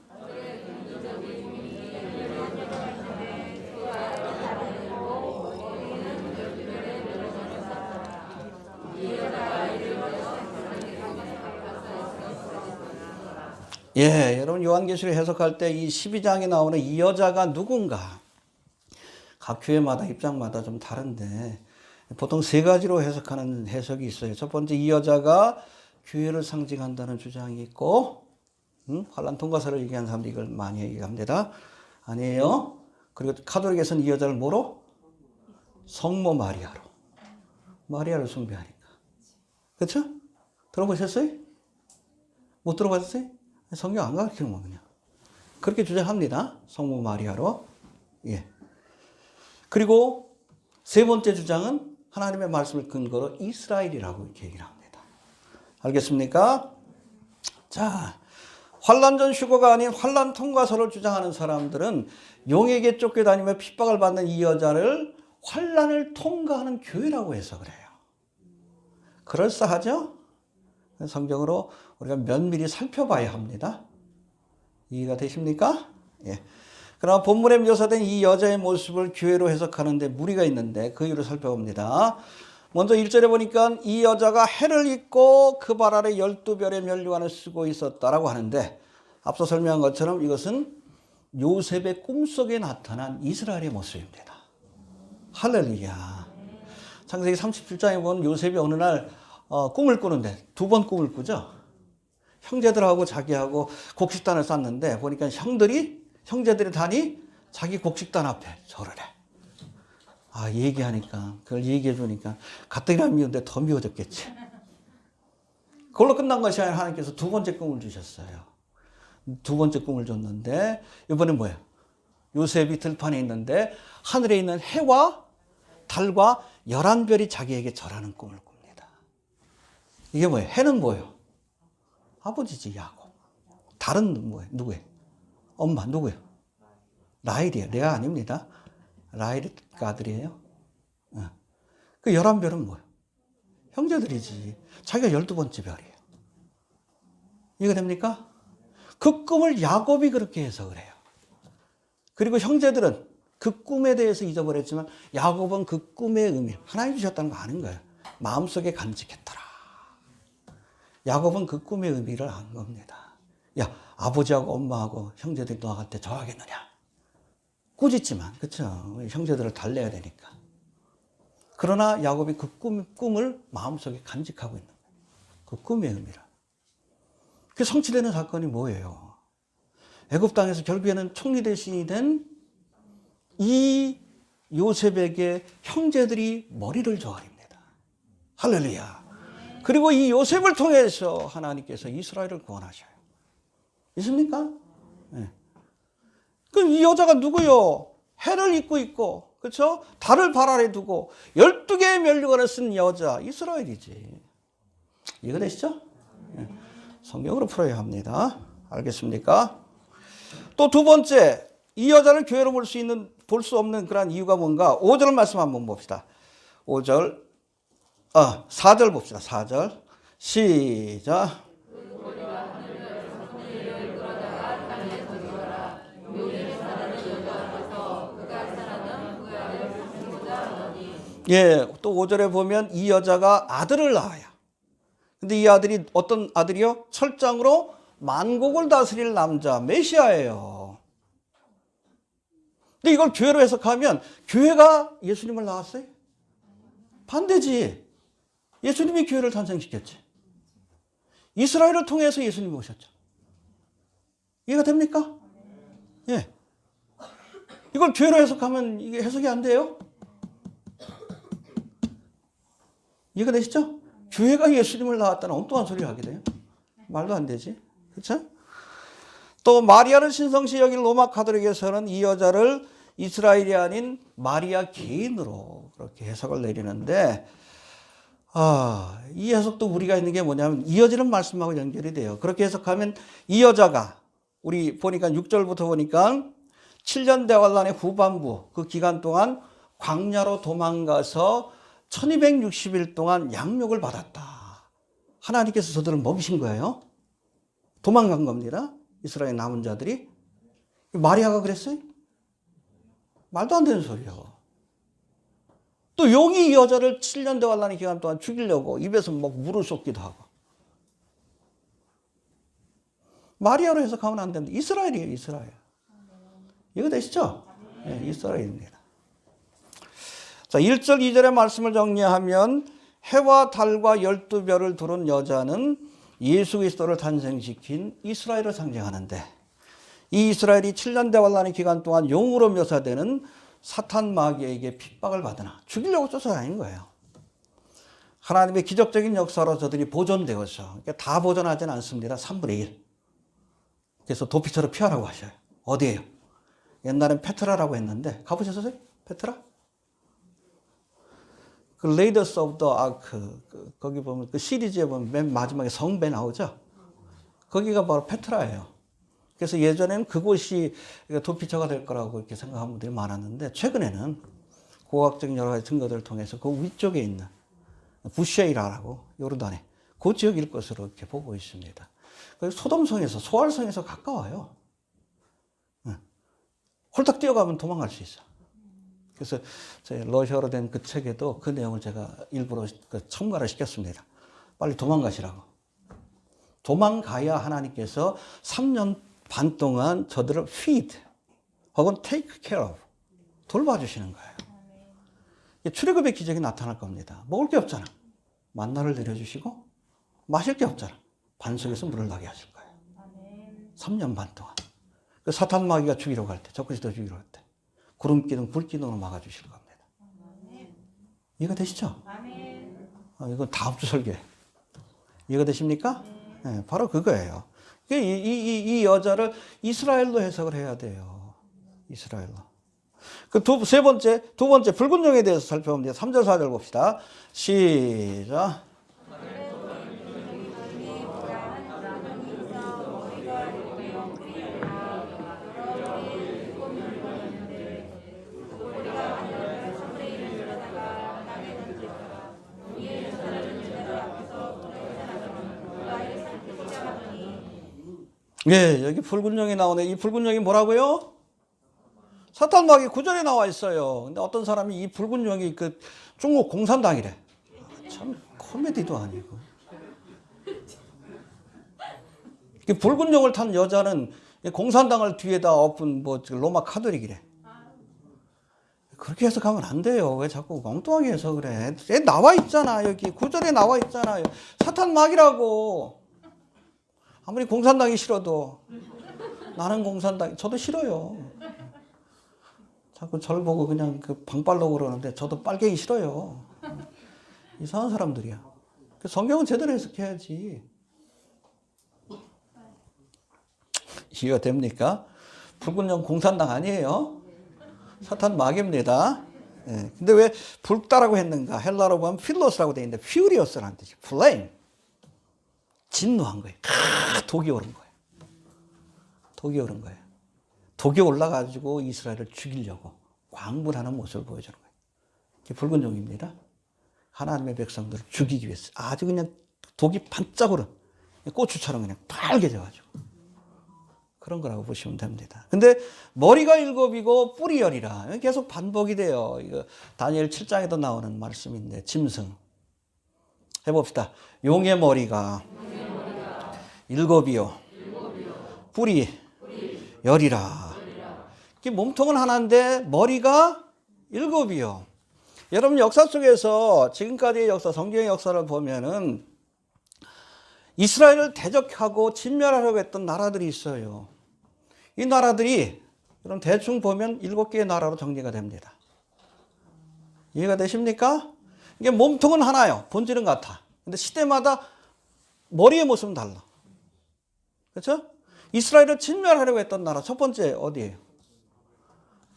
예, 여러분 요한계시록 해석할 때 이 12장에 나오는 이 여자가 누군가 각 교회마다 입장마다 좀 다른데 보통 세 가지로 해석하는 해석이 있어요. 첫 번째, 이 여자가 교회를 상징한다는 주장이 있고, 환란 통과사를 얘기하는 사람들이 이걸 많이 얘기합니다. 아니에요. 그리고 가톨릭에서는 이 여자를 뭐로? 성모 마리아로. 마리아를 숭배하니까. 그렇죠? 들어보셨어요? 못 들어봤어요? 성경 안 가르치는 거군요. 그렇게 주장합니다. 성모 마리아로. 예. 그리고 세 번째 주장은 하나님의 말씀을 근거로 이스라엘이라고 이렇게 얘기를 합니다. 알겠습니까? 자, 환란 전 휴거가 아닌 환란 통과서를 주장하는 사람들은 용에게 쫓겨다니며 핍박을 받는 이 여자를 환란을 통과하는 교회라고 해석을 해요. 그럴싸하죠? 성경으로 우리가 면밀히 살펴봐야 합니다. 이해가 되십니까? 예. 그러나 본문에 묘사된 이 여자의 모습을 교회로 해석하는데 무리가 있는데 그 이유를 살펴봅니다. 먼저 1절에 보니까 이 여자가 해를 입고 그 발 아래 12별의 면류관을 쓰고 있었다라고 하는데 앞서 설명한 것처럼 이것은 요셉의 꿈속에 나타난 이스라엘의 모습입니다. 할렐루야. 창세기 37장에 보면 요셉이 어느 날 꿈을 꾸는데 2번 꿈을 꾸죠. 형제들하고 자기하고 곡식단을 쌌는데 보니까 형제들이 다니 자기 곡식단 앞에 절을 해. 얘기하니까, 그걸 얘기해 주니까 가뜩이나 미운데 더 미워졌겠지. 그걸로 끝난 것이 아니라 하나님께서 2번째 꿈을 주셨어요. 2번째 꿈을 줬는데 이번엔 뭐예요? 요셉이 들판에 있는데 하늘에 있는 해와 달과 11별이 자기에게 절하는 꿈을 꿉니다. 이게 뭐예요? 해는 뭐예요? 아버지지, 야곱. 달은 뭐예요? 누구예요? 엄마, 누구예요? 라헬이에요. 레아 아닙니다. 라헬이 아들이에요. 그 11별은 뭐예요? 형제들이지. 자기가 12번째 별이에요. 이해가 됩니까? 그 꿈을 야곱이 그렇게 해석을 해요. 그리고 형제들은 그 꿈에 대해서 잊어버렸지만 야곱은 그 꿈의 의미, 하나님 주셨다는 거 아는 거예요. 마음속에 간직했더라. 야곱은 그 꿈의 의미를 안 겁니다. 야, 아버지하고 엄마하고 형제들이 너한테 저하겠느냐? 꾸짖지만, 그쵸? 형제들을 달래야 되니까. 그러나 야곱이 그 꿈을 마음속에 간직하고 있는 거예요. 그 꿈의 의미를. 그 성취되는 사건이 뭐예요? 애굽 땅에서 결국에는 총리 대신이 된 이 요셉에게 형제들이 머리를 조아립니다. 할렐루야. 그리고 이 요셉을 통해서 하나님께서 이스라엘을 구원하셔요. 있습니까? 네. 그럼 이 여자가 누구요? 해를 입고 있고, 그렇죠? 달을 발 아래 두고 12개의 면류관을 쓴 여자, 이스라엘이지. 이해가 되시죠? 네. 성경으로 풀어야 합니다. 알겠습니까? 또 2번째, 이 여자를 교회로 볼 수 없는 그런 이유가 뭔가? 5절 말씀 한번 봅시다. 4절 봅시다. 4절. 시작. 예, 또 5절에 보면 이 여자가 아들을 낳아요. 근데 이 아들이 어떤 아들이요? 철장으로 만국을 다스릴 남자, 메시아예요. 근데 이걸 교회로 해석하면 교회가 예수님을 낳았어요? 반대지. 예수님이 교회를 탄생시켰지. 이스라엘을 통해서 예수님이 오셨죠. 이해가 됩니까? 예. 이걸 교회로 해석하면 이게 해석이 안 돼요? 이해가 되시죠? 교회가 예수님을 낳았다는 엉뚱한 소리를 하게 돼요. 말도 안 되지. 그렇죠? 또 마리아를 신성시 여긴 로마 가톨릭에서는 이 여자를 이스라엘이 아닌 마리아 개인으로 그렇게 해석을 내리는데 이 해석도 무리가 있는 게 뭐냐면 이어지는 말씀하고 연결이 돼요. 그렇게 해석하면 이 여자가 우리 보니까 6절부터 보니까 7년 대환란의 후반부 그 기간 동안 광야로 도망가서 1260일 동안 양육을 받았다. 하나님께서 저들을 먹이신 거예요. 도망간 겁니다. 이스라엘 남은 자들이. 마리아가 그랬어요? 말도 안 되는 소리예요. 또 용이 이 여자를 7년 대환란의 기간 동안 죽이려고 입에서 막 물을 쏟기도 하고. 마리아로 해석하면 안 됩니다. 이스라엘이에요, 이스라엘. 이거 되시죠? 네, 이스라엘입니다. 자, 1절, 2절의 말씀을 정리하면 해와 달과 12별을 두른 여자는 예수 그리스도를 탄생시킨 이스라엘을 상징하는데 이 이스라엘이 7년 대환란의 기간 동안 용으로 묘사되는 사탄 마귀에게 핍박을 받으나 죽이려고 쫓아다닌 거예요. 하나님의 기적적인 역사로 저들이 보존되어서 그러니까 다 보존하지는 않습니다. 3분의 1. 그래서 도피처로 피하라고 하셔요. 어디예요? 옛날엔 페트라라고 했는데 가보셨어요? 페트라? 그 레이더스 오브 더 아크 거기 보면 그 시리즈에 보면 맨 마지막에 성배 나오죠. 거기가 바로 페트라예요. 그래서 예전에는 그곳이 도피처가 될 거라고 이렇게 생각하는 분들이 많았는데 최근에는 고고학적인 여러 가지 증거들을 통해서 그 위쪽에 있는 부쉐이라라고 요르단에 그 지역일 것으로 이렇게 보고 있습니다. 소돔성에서 소알성에서 가까워요. 홀딱 뛰어가면 도망갈 수 있어. 그래서 러시아로 된 그 책에도 그 내용을 제가 일부러 첨가를 시켰습니다. 빨리 도망가시라고. 도망가야 하나님께서 3년 반 동안 저들을 feed 혹은 take care of 돌봐주시는 거예요. 출애굽의 기적이 나타날 겁니다. 먹을 게 없잖아. 만나를 내려주시고 마실 게 없잖아. 반석에서 물을 나게 하실 거예요. 3년 반 동안. 그 사탄 마귀가 죽이러 갈 때, 적그리스도 죽이러 갈 때 구름 기둥, 불 기둥으로 막아주실 겁니다. 이해가 되시죠? 이건 다음 주 설계. 이해가 되십니까? 네, 바로 그거예요. 이 여자를 이스라엘로 해석을 해야 돼요. 이스라엘로. 두 번째 붉은 용에 대해서 살펴봅니다. 3절 4절 봅시다. 시작. 예, 여기 붉은 용이 나오네. 이 붉은 용이 뭐라고요? 사탄 마귀 9절에 나와 있어요. 근데 어떤 사람이 이 붉은 용이 그 중국 공산당이래. 참 코미디도 아니고. 이 붉은 용을 탄 여자는 공산당을 뒤에다 엎은 뭐 로마 카톨릭이래. 그렇게 해석하면 안 돼요. 왜 자꾸 엉뚱하게 해석을 해? 나와 있잖아. 여기 9절에 나와 있잖아요. 사탄 마귀라고. 아무리 공산당이 싫어도 나는 공산당, 저도 싫어요. 자꾸 저를 보고 그냥 그 방빨로 그러는데 저도 빨갱이 싫어요. 이상한 사람들이야. 성경은 제대로 해석해야지. 이해가 됩니까? 붉은 용 공산당 아니에요. 사탄 마귀입니다. 네. 근데 왜 붉다라고 했는가? 헬라로 보면 필로스라고 되어 있는데 퓨리어스라는 뜻이 플레임. 진노한 거예요. 독이 오른 거예요. 독이 오른 거예요. 독이 올라가지고 이스라엘을 죽이려고 광분하는 모습을 보여주는 거예요. 이게 붉은 용입니다. 하나님의 백성들을 죽이기 위해서 아주 그냥 독이 반짝 오른 고추처럼 그냥 빨개져가지고 그런 거라고 보시면 됩니다. 근데 머리가 7이고 뿔이 10이라 계속 반복이 돼요. 이거 다니엘 7장에도 나오는 말씀인데 짐승 해봅시다. 용의 머리가 7이요. 뿔이 10이라. 이게 몸통은 하나인데 머리가 7이요. 여러분 역사 속에서 지금까지의 역사, 성경의 역사를 보면은 이스라엘을 대적하고 진멸하려고 했던 나라들이 있어요. 이 나라들이 여러분 대충 보면 7개의 나라로 정리가 됩니다. 이해가 되십니까? 이게 몸통은 하나요. 본질은 같아. 근데 시대마다 머리의 모습은 달라. 그렇죠? 이스라엘을 진멸하려고 했던 나라 첫 번째 어디예요?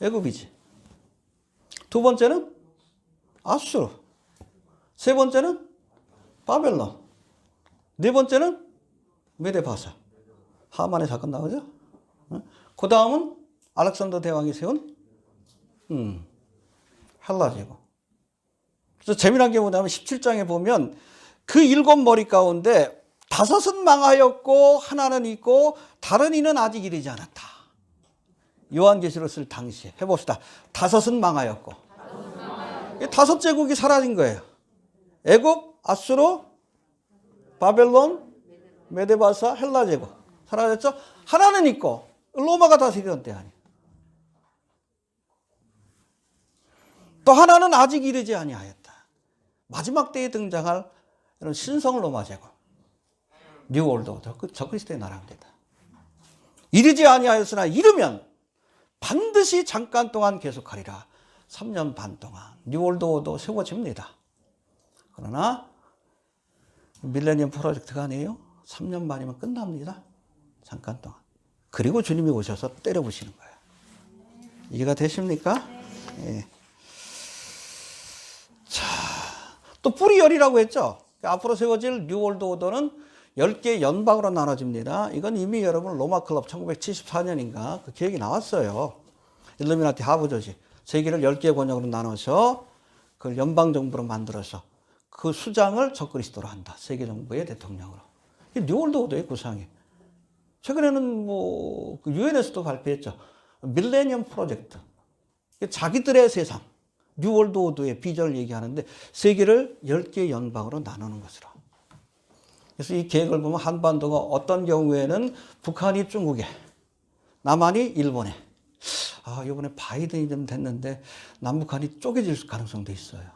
애굽이지. 두 번째는 아수르. 세 번째는 바벨론. 네 번째는 메데바사. 하만의 사건 나오죠? 그 다음은 알렉산더 대왕이 세운 헬라 제국. 그래서 재미난 게 뭐냐면 17장에 보면 그 7머리 가운데 5은 망하였고 하나는 있고 다른 이는 아직 이르지 않았다. 요한계시록 쓸 당시에 해봅시다. 5은 망하였고 5 제국이 사라진 거예요. 애굽, 아수르, 바벨론, 메데바사, 헬라 제국 사라졌죠. 하나는 있고 로마가 다스리던 때 아니에요. 또 하나는 아직 이르지 아니하였다. 마지막 때에 등장할 이런 신성 로마 제국, 뉴월드, 적그리스도의 나라입니다. 이르지 아니하였으나 이르면 반드시 잠깐 동안 계속하리라. 3년 반 동안 뉴월드도 세워집니다. 그러나 밀레니엄 프로젝트가 아니에요. 3년 반이면 끝납니다. 잠깐 동안. 그리고 주님이 오셔서 때려부시는 거예요. 이해가 되십니까? 예. 자, 또 뿔이 10이라고 했죠. 앞으로 세워질 뉴월드 오더는 10개 연방으로 나눠집니다. 이건 이미 여러분 로마 클럽 1974년인가 그 계획이 나왔어요. 일루미나티 하부 조직. 세계를 10개 권역으로 나눠서 그걸 연방 정부로 만들어서 그 수장을 적그리스도로 한다. 세계 정부의 대통령으로. 뉴월드 오더의 구상이. 최근에는 뭐 유엔에서도 발표했죠. 밀레니엄 프로젝트. 자기들의 세상, 뉴월드 오더의 비전을 얘기하는데 세계를 10개 연방으로 나누는 것으로. 그래서 이 계획을 보면 한반도가 어떤 경우에는 북한이 중국에, 남한이 일본에. 이번에 바이든이 좀 됐는데 남북한이 쪼개질 가능성도 있어요.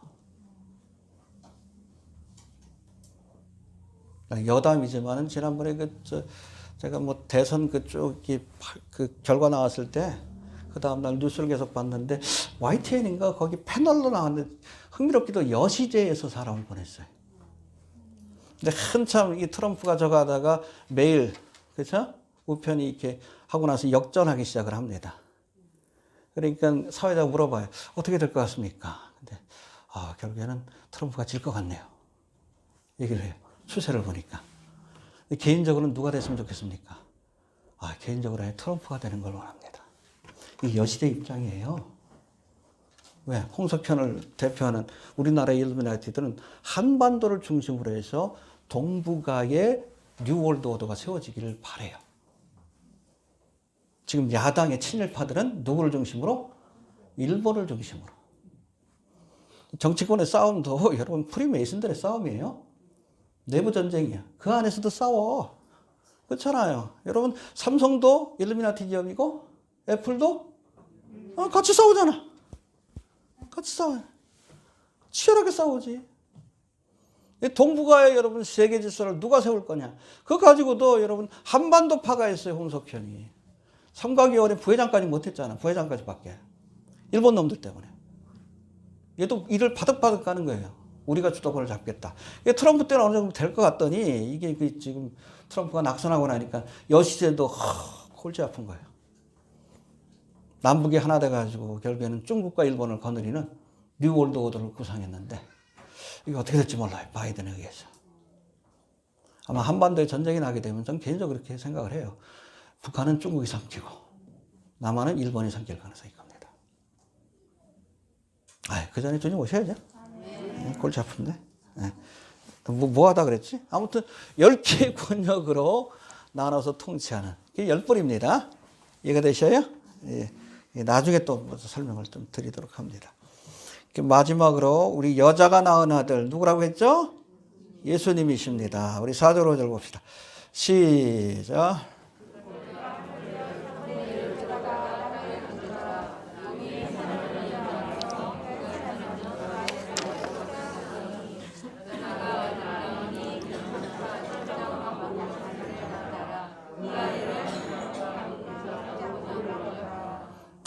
여담이지만은 지난번에 제가 뭐 대선 그쪽이 그 결과 나왔을 때 그 다음날 뉴스를 계속 봤는데 YTN인가 거기 패널로 나왔는데 흥미롭게도 여시제에서 사람을 보냈어요. 근데 한참 이 트럼프가 저거 하다가 매일 그렇죠? 우편이 이렇게 하고 나서 역전하기 시작을 합니다. 그러니까 사회자가 물어봐요. 어떻게 될 것 같습니까? 근데 결국에는 트럼프가 질 것 같네요. 얘기를 해요. 추세를 보니까. 개인적으로는 누가 됐으면 좋겠습니까? 개인적으로 트럼프가 되는 걸 원합니다. 이 여시대 입장이에요. 왜? 홍석현을 대표하는 우리나라의 일루미나티들은 한반도를 중심으로 해서 동북아의 뉴월드 오더가 세워지기를 바라요. 지금 야당의 친일파들은 누구를 중심으로? 일본을 중심으로. 정치권의 싸움도 여러분 프리메이슨들의 싸움이에요. 내부 전쟁이야. 그 안에서도 싸워. 그렇잖아요. 여러분 삼성도 일루미나티 기업이고 애플도 같이 싸우잖아. 같이 싸워요. 치열하게 싸우지. 동북아에 여러분 세계 질서를 누가 세울 거냐. 그거 가지고도 여러분 한반도 파가 있어요. 홍석현이. 삼각위원회 부회장까지 못했잖아. 부회장까지밖에. 일본 놈들 때문에. 얘도 일을 바득바득 가는 거예요. 우리가 주도권을 잡겠다. 트럼프 때는 어느 정도 될 것 같더니 이게 지금 트럼프가 낙선하고 나니까 여시대도 골치 아픈 거예요. 남북이 하나 돼가지고 결국에는 중국과 일본을 거느리는 뉴월드 오더를 구상했는데 이게 어떻게 될지 몰라요. 바이든에 의해서. 아마 한반도에 전쟁이 나게 되면 저는 개인적으로 그렇게 생각을 해요. 북한은 중국이 삼키고 남한은 일본이 삼킬 가능성이 큽니다. 그 전에 주님 오셔야죠. 골치 아픈데. 뭐 하다 그랬지? 아무튼 10개의 권력으로 나눠서 통치하는 그게 10불입니다. 이해가 되셔요? 예. 나중에 또 설명을 좀 드리도록 합니다. 마지막으로 우리 여자가 낳은 아들 누구라고 했죠? 예수님이십니다. 우리 4절 5절 봅시다. 시작.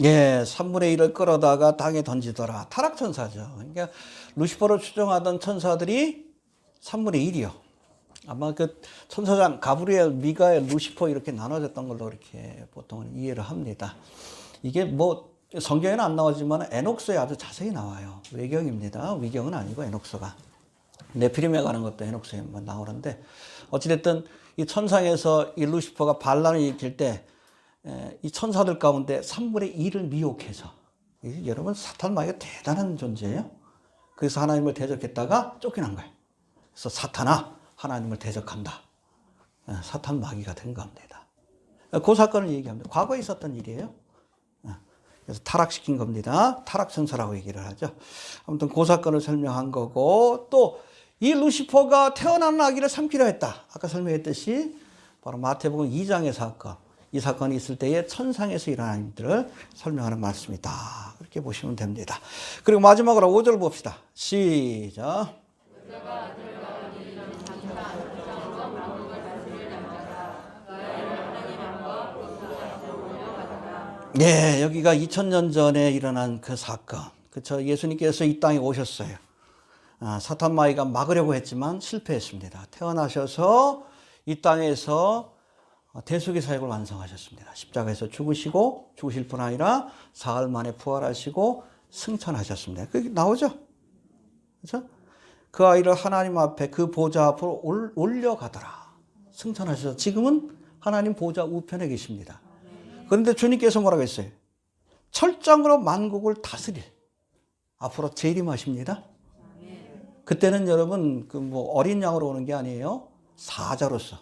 예, 3분의 1을 끌어다가 땅에 던지더라. 타락천사죠. 그러니까 루시퍼를 추종하던 천사들이 3분의 1이요. 아마 그 천사장 가브리엘, 미가엘, 루시퍼 이렇게 나눠졌던 걸로 이렇게 보통은 이해를 합니다. 이게 뭐 성경에는 안 나오지만 에녹스에 아주 자세히 나와요. 외경입니다. 위경은 아니고 에녹스가. 네피림에 가는 것도 에녹스에 나오는데 어찌됐든 이 천상에서 이 루시퍼가 반란을 일으킬 때 이 천사들 가운데 3분의 1을 미혹해서 여러분 사탄 마귀가 대단한 존재예요. 그래서 하나님을 대적했다가 쫓겨난 거예요. 그래서 사탄아 하나님을 대적한다. 사탄 마귀가 된 겁니다. 그 사건을 얘기합니다. 과거에 있었던 일이에요. 그래서 타락시킨 겁니다. 타락천사라고 얘기를 하죠. 아무튼 그 사건을 설명한 거고 또 이 루시퍼가 태어나는 아기를 삼키려 했다. 아까 설명했듯이 바로 마태복음 2장의 사건. 이 사건이 있을 때에 천상에서 일어난 일들을 설명하는 말씀이다. 그렇게 보시면 됩니다. 그리고 마지막으로 5절 봅시다. 시작. 네, 여기가 2000년 전에 일어난 그 사건. 그쵸? 예수님께서 이 땅에 오셨어요. 사탄 마귀가 막으려고 했지만 실패했습니다. 태어나셔서 이 땅에서 대속의 사역을 완성하셨습니다. 십자가에서 죽으실 뿐 아니라 사흘 만에 부활하시고 승천하셨습니다. 그게 나오죠? 그렇죠? 그 아이를 하나님 앞에 그 보좌 앞으로 올려가더라. 승천하셔서 지금은 하나님 보좌 우편에 계십니다. 그런데 주님께서 뭐라고 했어요? 철장으로 만국을 다스릴 앞으로 재림하십니다. 그때는 여러분 그 뭐 어린 양으로 오는 게 아니에요. 사자로서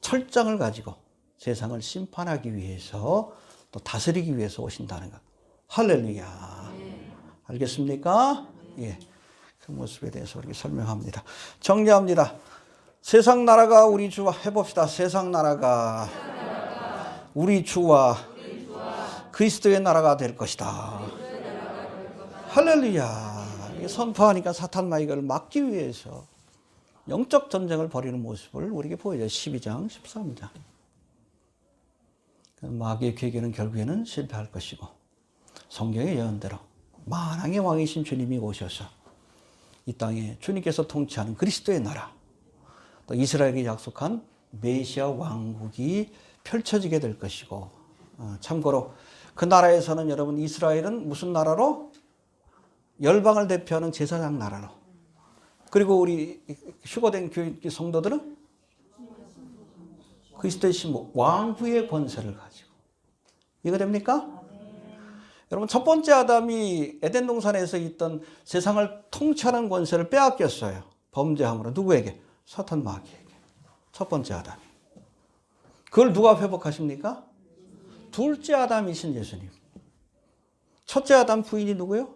철장을 가지고 세상을 심판하기 위해서 또 다스리기 위해서 오신다는 것. 할렐루야. 알겠습니까? 예. 그 모습에 대해서 우리가 설명합니다. 정리합니다. 세상 나라가 우리 주와 해봅시다. 세상 나라가 우리 주와 그리스도의 나라가 될 것이다. 할렐루야. 이게 선포하니까 사탄 마귀를 막기 위해서 영적 전쟁을 벌이는 모습을 우리에게 보여줘요. 12장 14입니다. 마귀의 계획에는 결국에는 실패할 것이고 성경의 예언대로 만왕의 왕이신 주님이 오셔서 이 땅에 주님께서 통치하는 그리스도의 나라, 또 이스라엘이 약속한 메시아 왕국이 펼쳐지게 될 것이고, 참고로 그 나라에서는 여러분 이스라엘은 무슨 나라로? 열방을 대표하는 제사장 나라로, 그리고 우리 휴거된 교회 성도들은 그리스도의 신부 왕후의 권세를 가지고. 이거 됩니까? 여러분 첫 번째 아담이 에덴 동산에서 있던 세상을 통치하는 권세를 빼앗겼어요. 범죄함으로. 누구에게? 사탄 마귀에게. 첫 번째 아담이. 그걸 누가 회복하십니까? 둘째 아담이신 예수님. 첫째 아담 부인이 누구예요?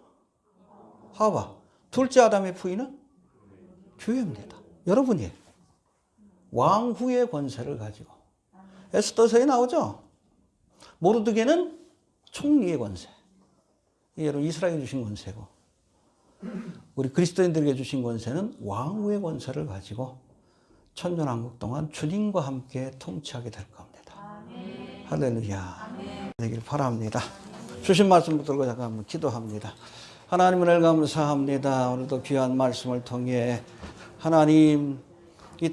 하와. 둘째 아담의 부인은 교회입니다. 여러분이 왕후의 권세를 가지고. 에스더서에 나오죠. 모르드게는 총리의 권세. 이게 여러분 이스라엘에 주신 권세고, 우리 그리스도인들에게 주신 권세는 왕후의 권세를 가지고 천년왕국 동안 주님과 함께 통치하게 될 겁니다. 아멘. 할렐루야. 아멘. 되길 바랍니다. 주신 말씀 붙들고 잠깐 기도합니다. 하나님 은혜를 감사합니다. 오늘도 귀한 말씀을 통해 하나님